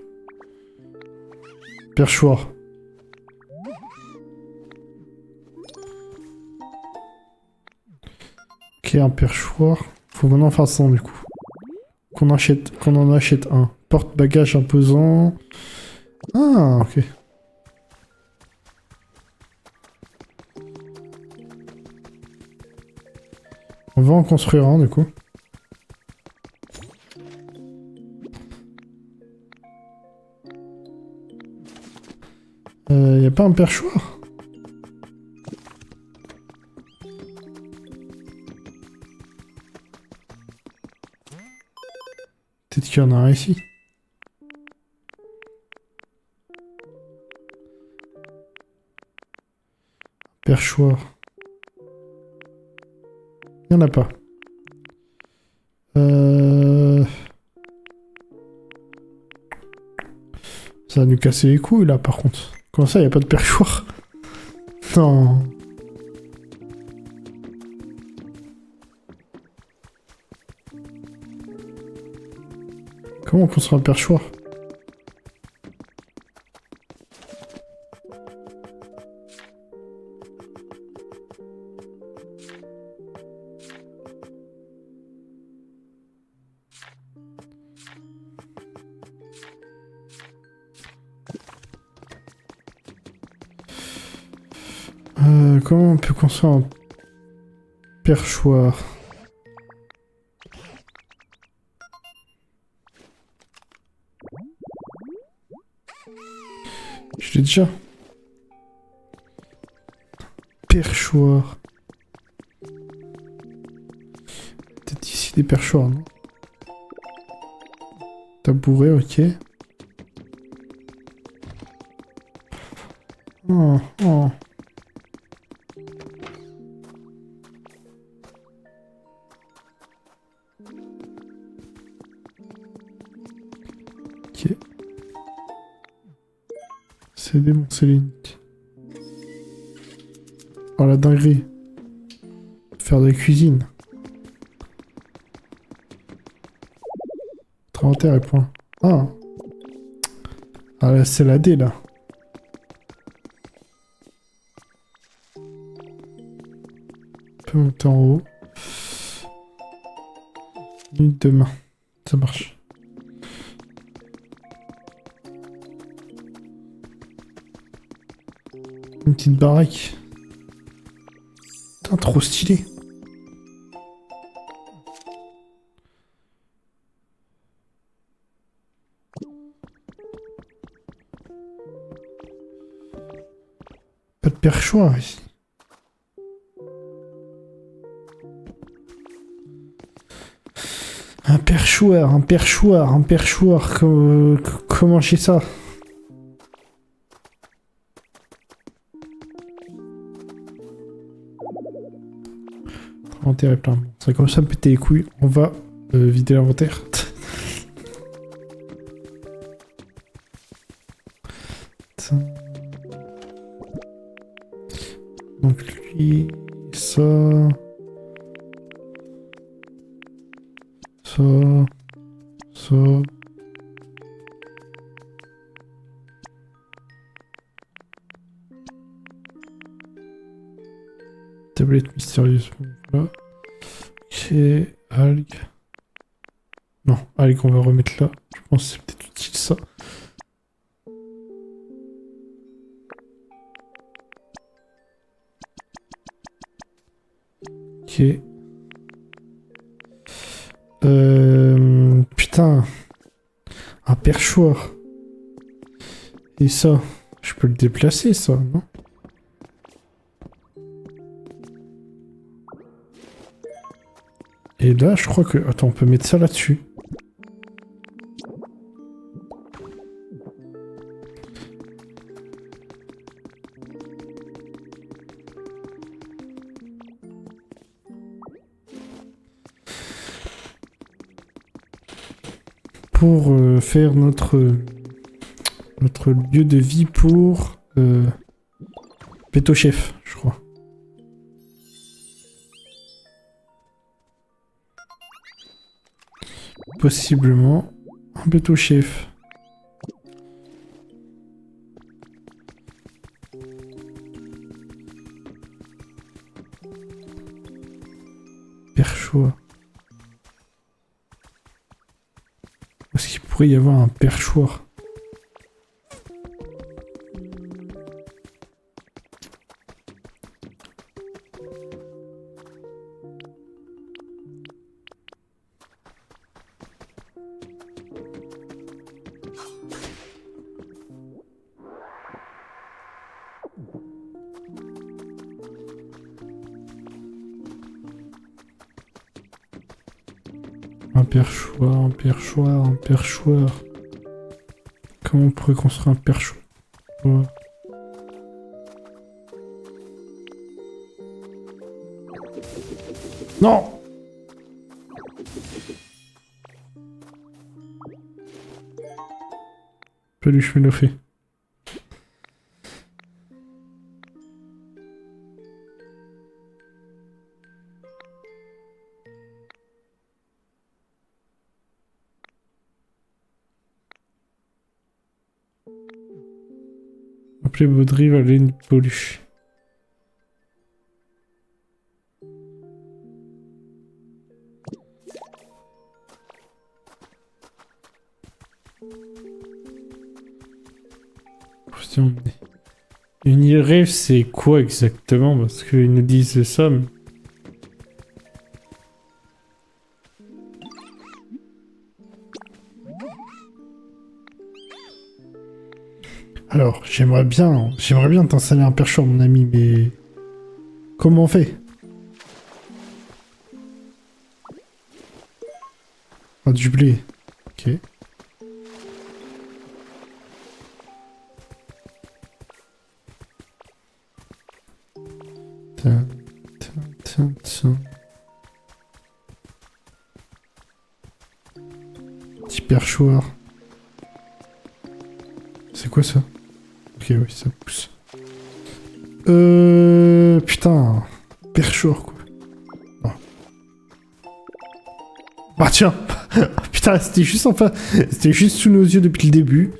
Perchoir. Ok, un perchoir. Faut maintenant faire ça du coup. Qu'on en achète un. Porte-bagages imposant. Ah, ok. On va en construire un du coup. Y a pas un perchoir? Peut-être qu'il y en a un ici. Perchoir. Il n'y en a pas. Ça va nous casser les couilles là par contre. Comment ça, il n'y a pas de perchoir? Non. Comment on construit un perchoir? Comment on peut construire un perchoir? Je l'ai déjà. Perchoir. Peut-être ici des perchoirs, non? Tabouret, ok. Oh, oh. Ok. C'est démon, c'est l'unique. Oh la dinguerie. Faire de la cuisine. Votre inventaire est point. Ah. Ah là, c'est la D là. On peut monter en haut. Minute de main. Ça marche. Une petite baraque. Putain, trop stylé. Pas de perchoir ici. Un perchoir, un perchoir, un perchoir. Comment j'ai ça? L'inventaire est plein. Ça commence à me péter les couilles. On va vider l'inventaire. Donc lui, ça... Ça... Ça... Tablette mystérieuse. Voilà. Ok, algues. Non, algues, on va remettre là. Je pense que c'est peut-être utile ça. Ok. Putain. Un perchoir. Et ça, je peux le déplacer, ça, non? Et là, je crois que... Attends, on peut mettre ça là-dessus. Pour faire notre lieu de vie pour Péto Chef, je crois. Possiblement un Péto Chef. Perchoir. Est-ce qu'il pourrait y avoir un perchoir? Un perchoir, un perchoir, un perchoir. Comment on pourrait construire un perchoir? Non! Peluche me le fait. Appelez Baudry, Valérie, Peluche. Une île rêve, c'est quoi exactement? Parce qu'ils nous disent ça, mais... Alors, j'aimerais bien t'installer un perchoir, mon ami, mais comment on fait? Ah, du blé. Ok. Tiens, tiens, tiens, tiens. Petit perchoir. C'est quoi ça? Ok, oui, ça pousse. Putain. Perchoir, quoi. Oh. Bah tiens. Putain, c'était juste enfin... C'était juste sous nos yeux depuis le début.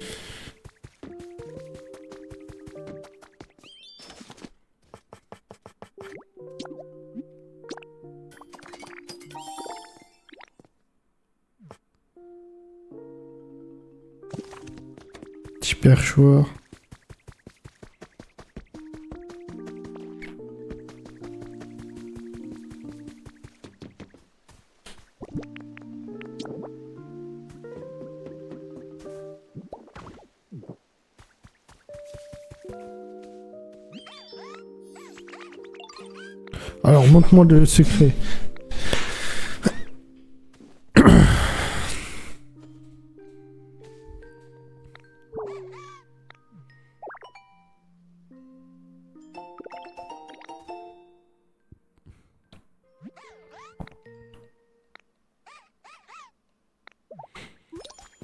Petit perchoir. Alors, montre-moi le secret.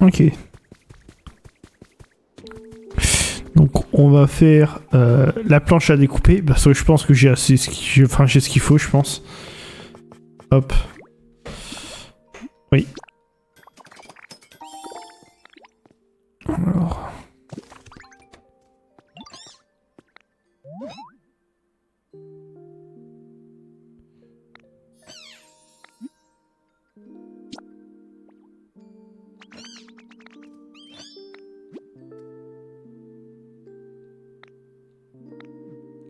Ok. Donc on va faire la planche à découper parce que je pense que j'ai assez j'ai ce qu'il faut, je pense. Hop. Oui. Alors.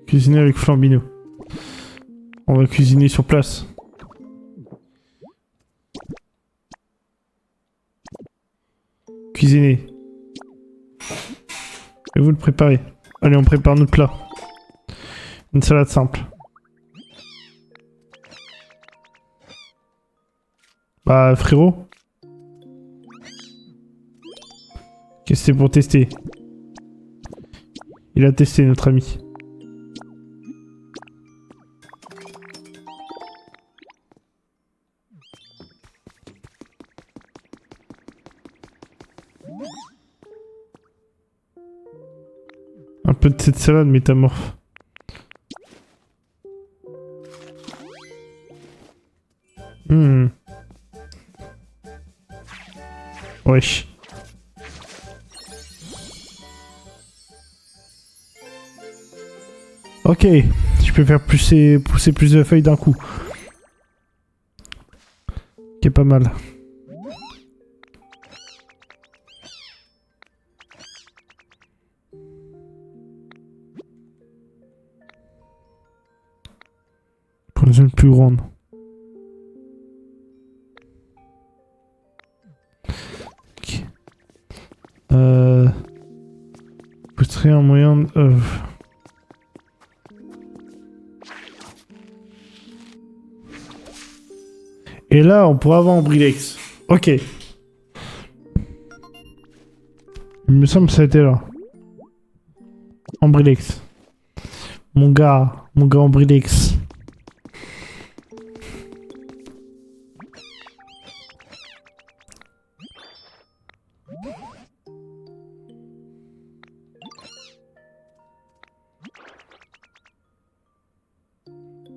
Cuisiner avec Flambino. On va cuisiner sur place. Cuisiner. Et vous le préparez. Allez, on prépare notre plat. Une salade simple. Bah, frérot. Qu'est-ce que c'est pour tester? Il a testé, notre ami. Un peu de cette salade métamorphe. Wesh. Ok, je peux faire pousser plus de feuilles d'un coup. Ok, pas mal. Pour une zone plus grande. Ok. Vous serez un moyen de... Et là, on pourrait avoir un Brilex. Ok. Il me semble que ça a été là. En Brilex. Mon gars en Brilex.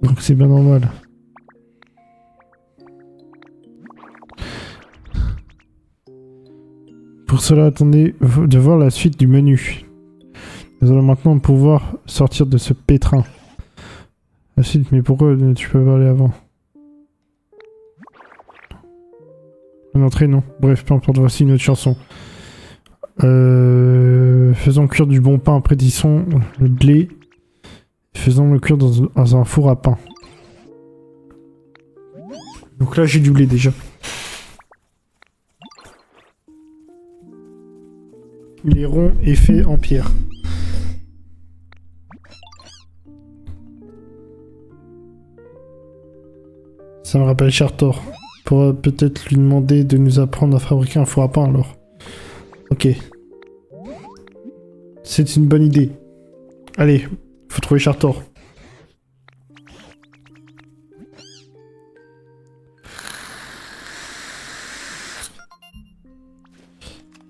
Donc c'est bien normal. Pour cela, attendez de voir la suite du menu. Nous allons maintenant pouvoir sortir de ce pétrin. La suite, mais pourquoi tu peux pas aller avant? Une entrée, non. Bref, peu importe, voici une autre chanson. Faisons cuire du bon pain, prédissons le blé. Faisons le cuire dans un four à pain. Donc là, j'ai du blé déjà. Il est rond et fait en pierre. Ça me rappelle Chartor. Pour peut-être lui demander de nous apprendre à fabriquer un four à pain alors. Ok. C'est une bonne idée. Allez, faut trouver Chartor.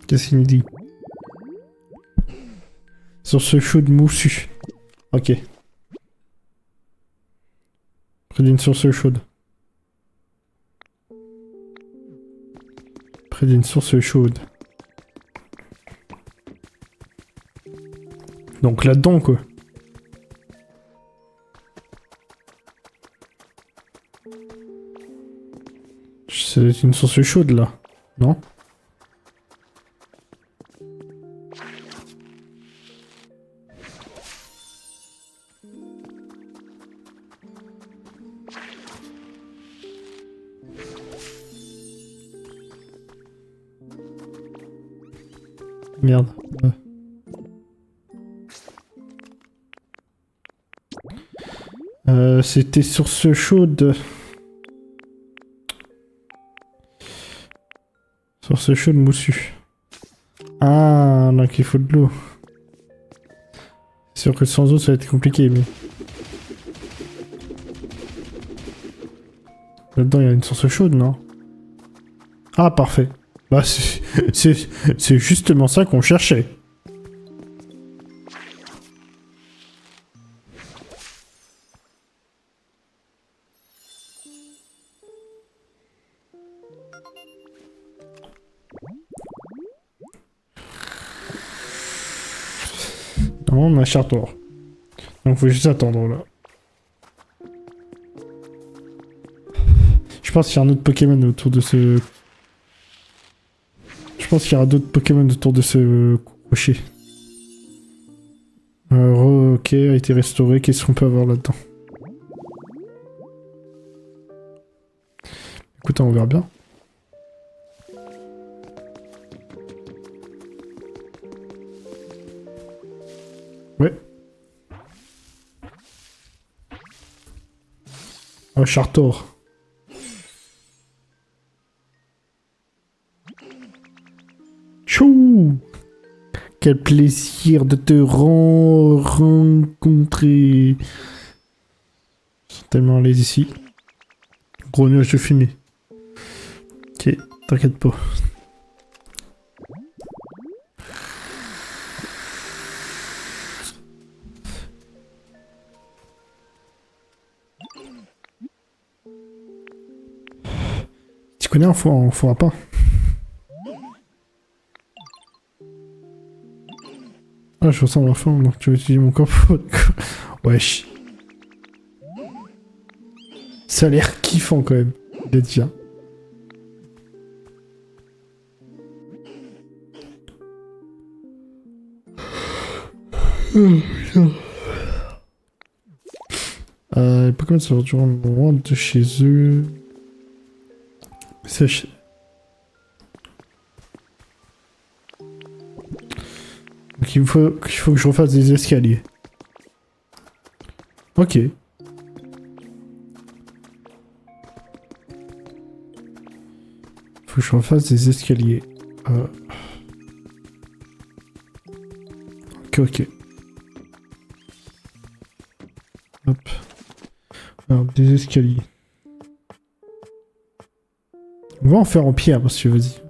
Qu'est-ce qu'il nous dit? Source chaude moussue. Ok. Près d'une source chaude. Près d'une source chaude. Donc là-dedans, quoi. C'est une source chaude, là. Non? Merde. C'était source chaude. Source chaude moussue. Ah, donc il faut de l'eau. C'est sûr que sans eau ça va être compliqué, mais... Là-dedans il y a une source chaude, non? Ah, parfait. Bah, c'est justement ça qu'on cherchait. Non, on a Chartor. Donc faut juste attendre là. Je pense qu'il y a un autre Pokémon autour de ce... Je pense qu'il y aura d'autres Pokémon autour de ce rocher. Ok, a été restauré. Qu'est-ce qu'on peut avoir là-dedans? Écoute, on verra bien. Ouais. Oh, Chartor. Chou! Quel plaisir de te rencontrer. Ils sont tellement à l'aise ici. Gros nuage de fumée. Ok, t'inquiète pas. Tu connais un four à pain? Ah, je ressemble à un fond, donc tu veux utiliser mon corps pour... Wesh. Ça a l'air kiffant quand même. Il a dit, hein. Les Pokémon sont durant loin de chez eux. Sèche. Donc il faut que je refasse des escaliers. Ok. Faut que je refasse des escaliers. Ok, ok. Hop. Alors, des escaliers. On va en faire en pierre, parce que vas-y.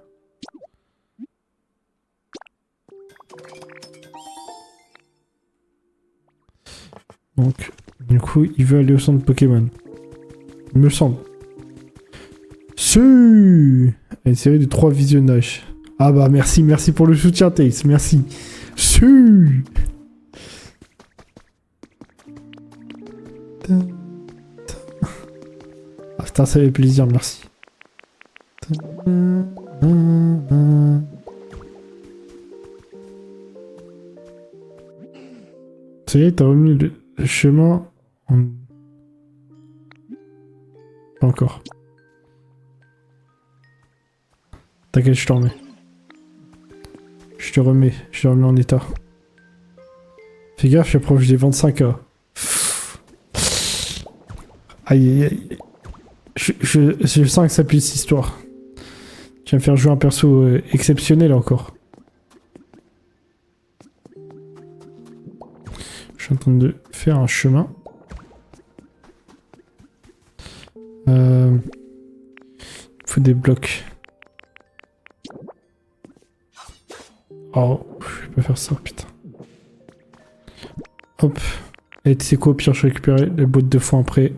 Donc, du coup, il veut aller au centre Pokémon. Il me semble. Une série de 3 visionnages. Ah bah merci pour le soutien, Tace, merci. Ah putain, ça fait plaisir, merci. Ça y est, t'as remis le chemin en... Pas encore. T'inquiète, je t'en remets. Je te remets en état. Fais gaffe, j'approche des 25K. Aïe aïe aïe. Je sens que ça pue cette histoire. Tu vas me faire jouer un perso exceptionnel encore. Je suis en train de faire un chemin. Il faut des blocs. Oh, je vais pas faire ça, putain. Hop. Et tu sais quoi, au pire, je récupère les boîtes de foin après.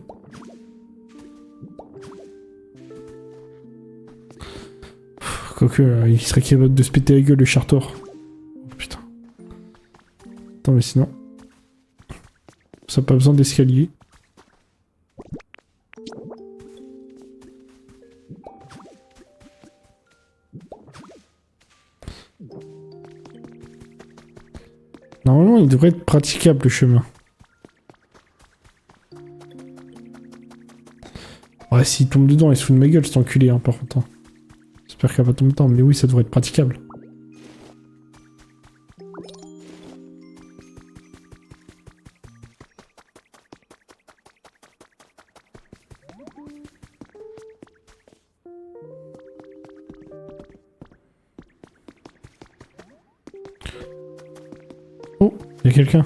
Quoique, il serait capable de se péter la gueule, le chartor. Oh, putain. Attends, mais sinon... Ça n'a pas besoin d'escalier. Normalement, il devrait être praticable, le chemin. Ouais, s'il tombe dedans, il se fout de ma gueule, cet enculé, hein, par contre. J'espère qu'il va pas tomber dedans, mais oui, ça devrait être praticable. Oh, il y a quelqu'un.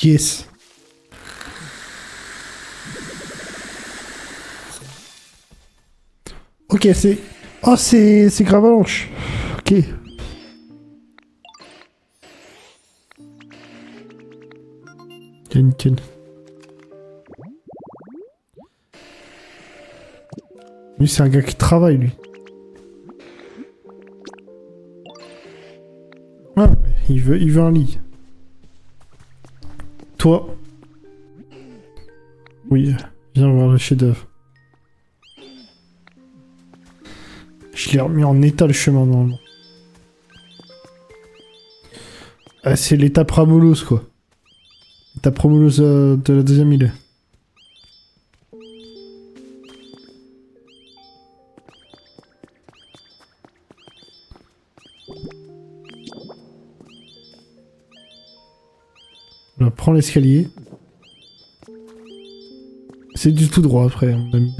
Yes. Ok, c'est... Oh, c'est Gravalanche. Ok. Ok, nickel. Lui, c'est un gars qui travaille, lui. Ah, il veut un lit. Toi. Oui, viens voir le chef-d'œuvre. Je l'ai remis en état le chemin normalement. Ah, c'est l'étape Ramoulos quoi. L'étape Ramoulos de la deuxième île. Là, prends l'escalier. C'est du tout droit après, mon ami.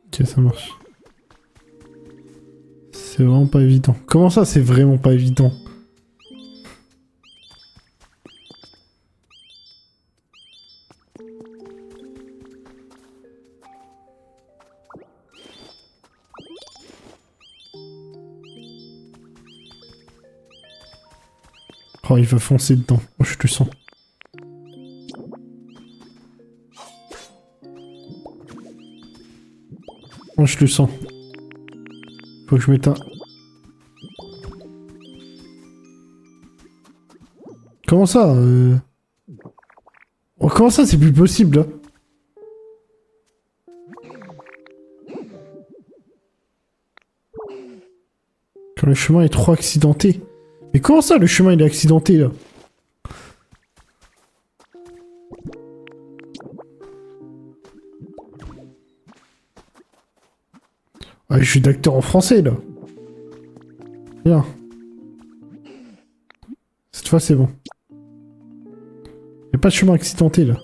Ok, ça marche. C'est vraiment pas évident. Comment ça, c'est vraiment pas évident? Oh, il va foncer dedans. Oh, je te sens. Oh, je le sens. Faut que je mette un... Comment ça Oh, comment ça, c'est plus possible, là? Quand le chemin est trop accidenté. Mais comment ça, le chemin, il est accidenté, là? Ah, je suis d'acteur en français, là. Bien. Cette fois, c'est bon. Y'a pas de chemin accidenté, là.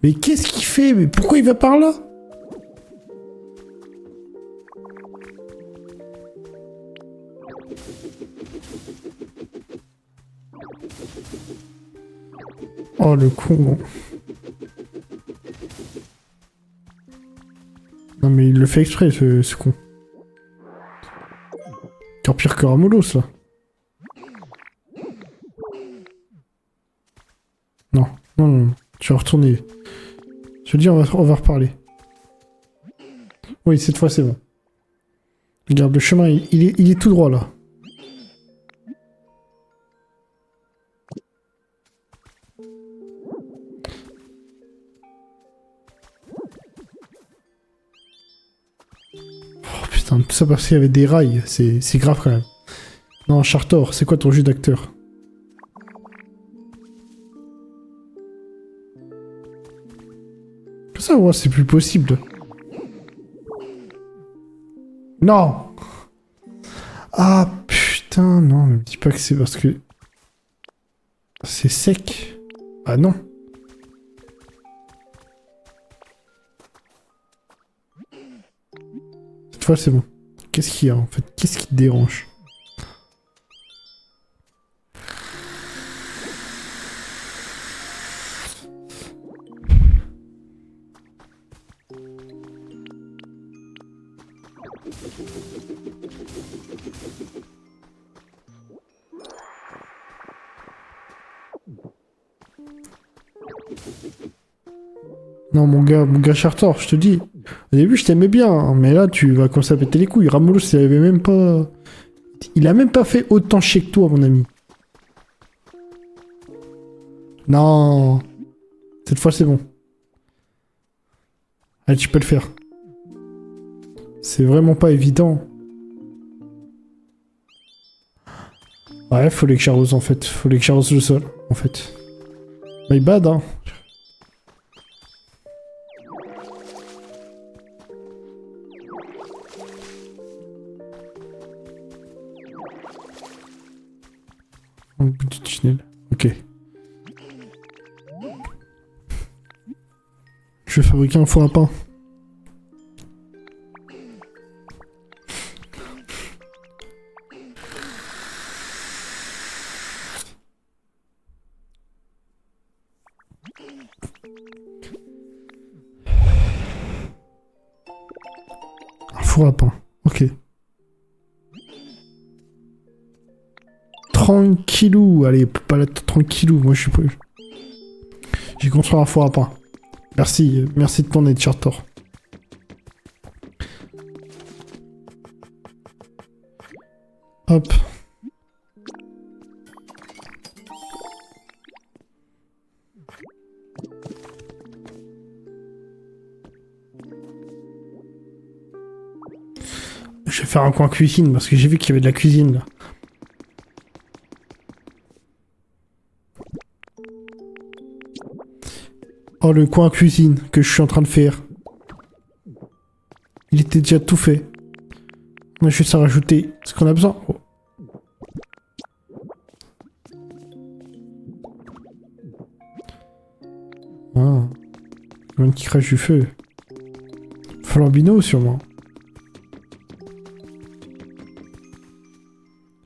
Mais qu'est-ce qu'il fait? Mais pourquoi il va par là? Oh, le con. Non, mais il le fait exprès, ce con. Encore pire que Ramoulos, là. Non, non, non. Tu vas retourner. Je te dis, on va reparler. Oui, cette fois, c'est bon. Regarde, le chemin, il est tout droit, là. Putain, tout ça parce qu'il y avait des rails. C'est grave quand même. Non, Chartor, c'est quoi ton jeu d'acteur? Ça, ouais, c'est plus possible. Non! Ah, putain, non, ne me dis pas que c'est parce que... C'est sec. Ah non. Cette fois, c'est bon. Qu'est-ce qu'il y a, en fait? Qu'est-ce qui te dérange? Non, mon gars Chartor, je te dis. Au début, je t'aimais bien, hein, mais là, tu vas commencer à péter les couilles. Ramolo, il avait même pas... Il a même pas fait autant chier que toi, mon ami. Non. Cette fois, c'est bon. Allez, tu peux le faire. C'est vraiment pas évident. Ouais, fallait que j'arrose, en fait. Fallait que j'arrose le sol, en fait. My bad, hein. Au bout du tunnel. Ok. Je vais fabriquer un four à pain. Un four à pain. Ok. Tranquillou. Allez, pas là, tranquillou. Moi, je suis plus. J'ai construit un four à pain. Merci, merci de ton aide, Chartor. Hop. Je vais faire un coin cuisine parce que j'ai vu qu'il y avait de la cuisine là. Oh, le coin cuisine que je suis en train de faire. Il était déjà tout fait. On a juste à rajouter ce qu'on a besoin. Oh. Ah. Une qui crache du feu. Flambino, sûrement.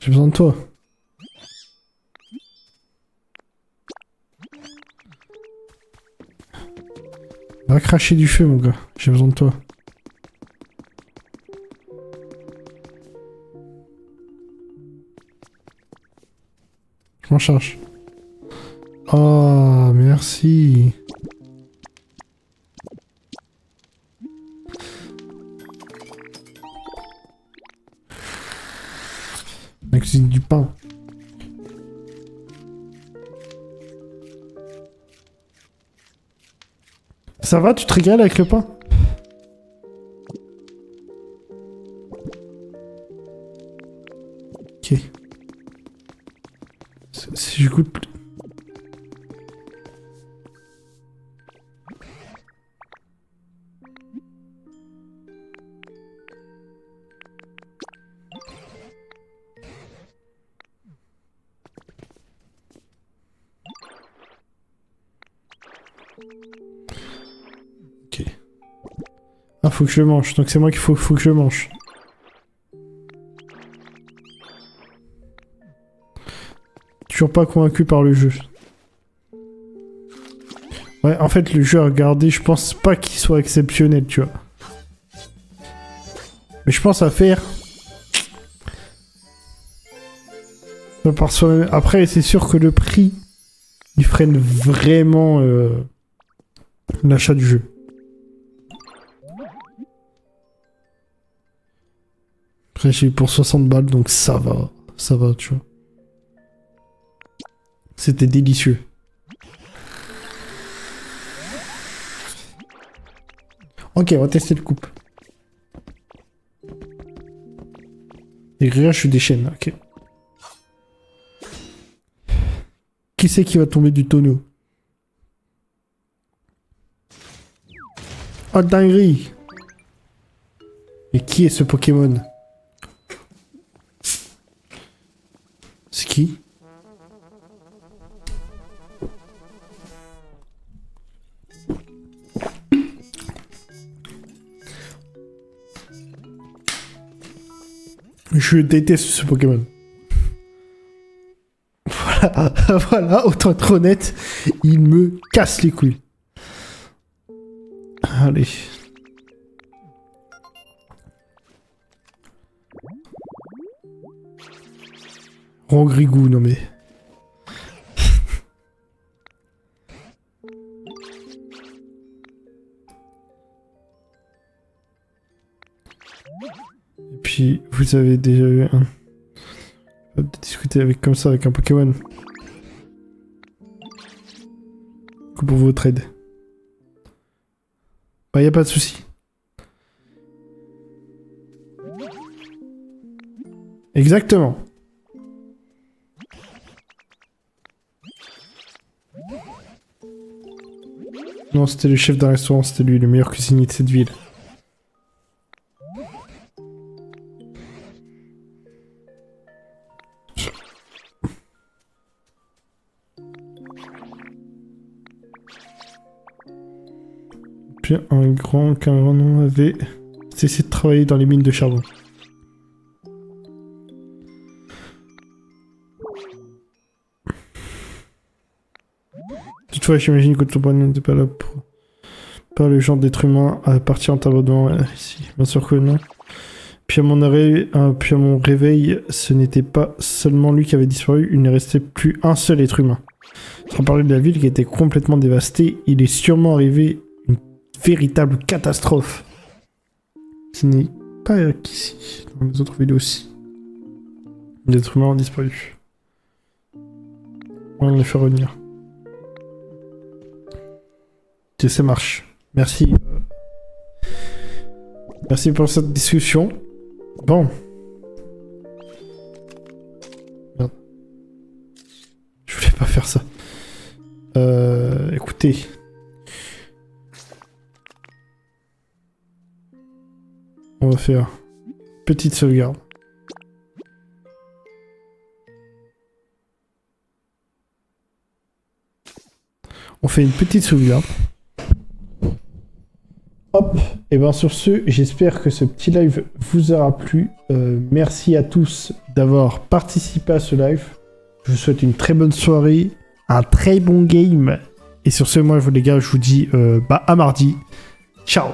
J'ai besoin de toi. Va cracher du feu, mon gars. J'ai besoin de toi. Je m'en charge. Oh, merci. La cuisine du pain. Ça va, tu te régales avec le pain? Ok. Si je goûte plus... Ok. Ah, faut que je le mange. Donc c'est moi qu'il faut que je le mange. Toujours pas convaincu par le jeu. Ouais, en fait, le jeu à regarder, je pense pas qu'il soit exceptionnel, tu vois. Mais je pense à faire... par soi-même. Après, c'est sûr que le prix, il freine vraiment l'achat du jeu. Après, j'ai eu pour 60 balles, donc ça va, tu vois. C'était délicieux. Ok, on va tester le coupe. Et rien, je suis des chaînes, ok. Qui c'est qui va tomber du tonneau? Oh, dinguerie! Et qui est ce Pokémon? C'est qui? Je déteste ce Pokémon. Voilà, voilà, autant être honnête, il me casse les couilles. Allez. Rangrigou, non mais... Et puis, vous avez déjà eu un... discuter avec comme ça avec un Pokémon. Pour votre aide. Bah, y a pas de souci. Exactement. Non, c'était le chef d'un restaurant, c'était lui, le meilleur cuisinier de cette ville. Puis un grand nom avait cessé de travailler dans les mines de charbon. Toutefois, j'imagine que ton panier n'était pas là pour... Pas le genre d'être humain à partir en tableau ici. Bien sûr que non. Puis à mon réveil, ce n'était pas seulement lui qui avait disparu, il ne restait plus un seul être humain. Sans parler de la ville qui était complètement dévastée, il est sûrement arrivé une véritable catastrophe. Ce n'est pas qu'ici, dans les autres villes aussi. Les êtres humains ont disparu. On les fait revenir. Que ça marche. Merci. Merci pour cette discussion. Bon. Merde. Je voulais pas faire ça. Écoutez. On va faire petite sauvegarde. On fait une petite sauvegarde. Hop, et bien sur ce, j'espère que ce petit live vous aura plu. Merci à tous d'avoir participé à ce live. Je vous souhaite une très bonne soirée, un très bon game. Et sur ce, moi les gars, je vous dis à mardi. Ciao.